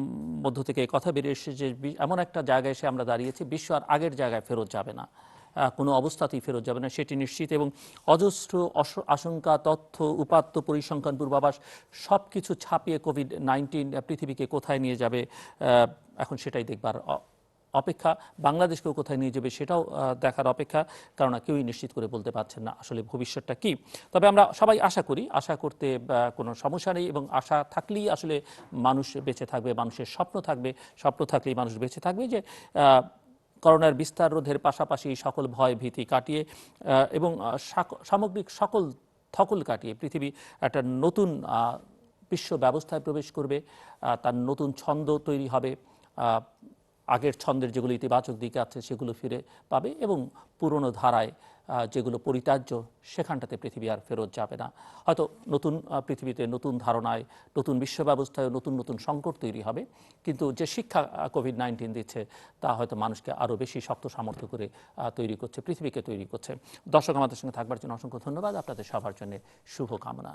মধ্য থেকে কথা বেরিয়ে এসেছে যে এমন একটা জায়গায় এসে আমরা দাঁড়িয়েছি, বিশ্ব আর আগের জায়গায় ফেরত যাবে না। কোনো অবস্থাতেই ফেরত যাবে না সেটি নিশ্চিত, এবং অজস্র আশঙ্কা, তথ্য, উপাত্ত, পরিসংখ্যান, পূর্বাভাস সব কিছু ছাপিয়ে কোভিড-19 পৃথিবীকে কোথায় নিয়ে যাবে এখন সেটাই দেখবার অপেক্ষা। বাংলাদেশকেও কোথায় নিয়ে যাবে সেটাও দেখার অপেক্ষা, কারণ কেউই নিশ্চিত করে বলতে পারছেন না আসলে ভবিষ্যৎটা কি। তবে আমরা সবাই আশা করি, আশা করতে কোনো সমস্যা নেই, এবং আশা থাকলেই আসলে মানুষ বেঁচে থাকবে, মানুষের স্বপ্ন থাকবে, স্বপ্ন থাকলেই মানুষ বেঁচে থাকবে, যে করোনার বিস্তার রোধের পাশাপাশি সকল ভয় ভীতি কাটিয়ে এবং সামগ্রিক সকল ধকল কাটিয়ে পৃথিবী একটা নতুন বিশ্ব ব্যবস্থায় প্রবেশ করবে, তার নতুন ছন্দ তৈরি হবে, আগের ছন্দের যেগুলো ইতিবাচক দিক আছে সেগুলো ফিরে পাবে, এবং পুরনো ধারায় যেগুলো পরিত্যাজ্য সেখানটাতে পৃথিবী আর ফেরত যাবে না। হয়তো নতুন পৃথিবীতে নতুন ধারণায়, নতুন বিশ্ব ব্যবস্থায় নতুন নতুন সংকট তৈরি হবে, কিন্তু যে শিক্ষা কোভিড-19 দিচ্ছে তা হয়তো মানুষকে আরও বেশি শক্ত সামর্থ্য করে তৈরি করছে, পৃথিবীকে তৈরি করছে। দর্শক, আমাদের সঙ্গে থাকবার জন্য অসংখ্য ধন্যবাদ, আপনাদের সবার জন্য শুভকামনা।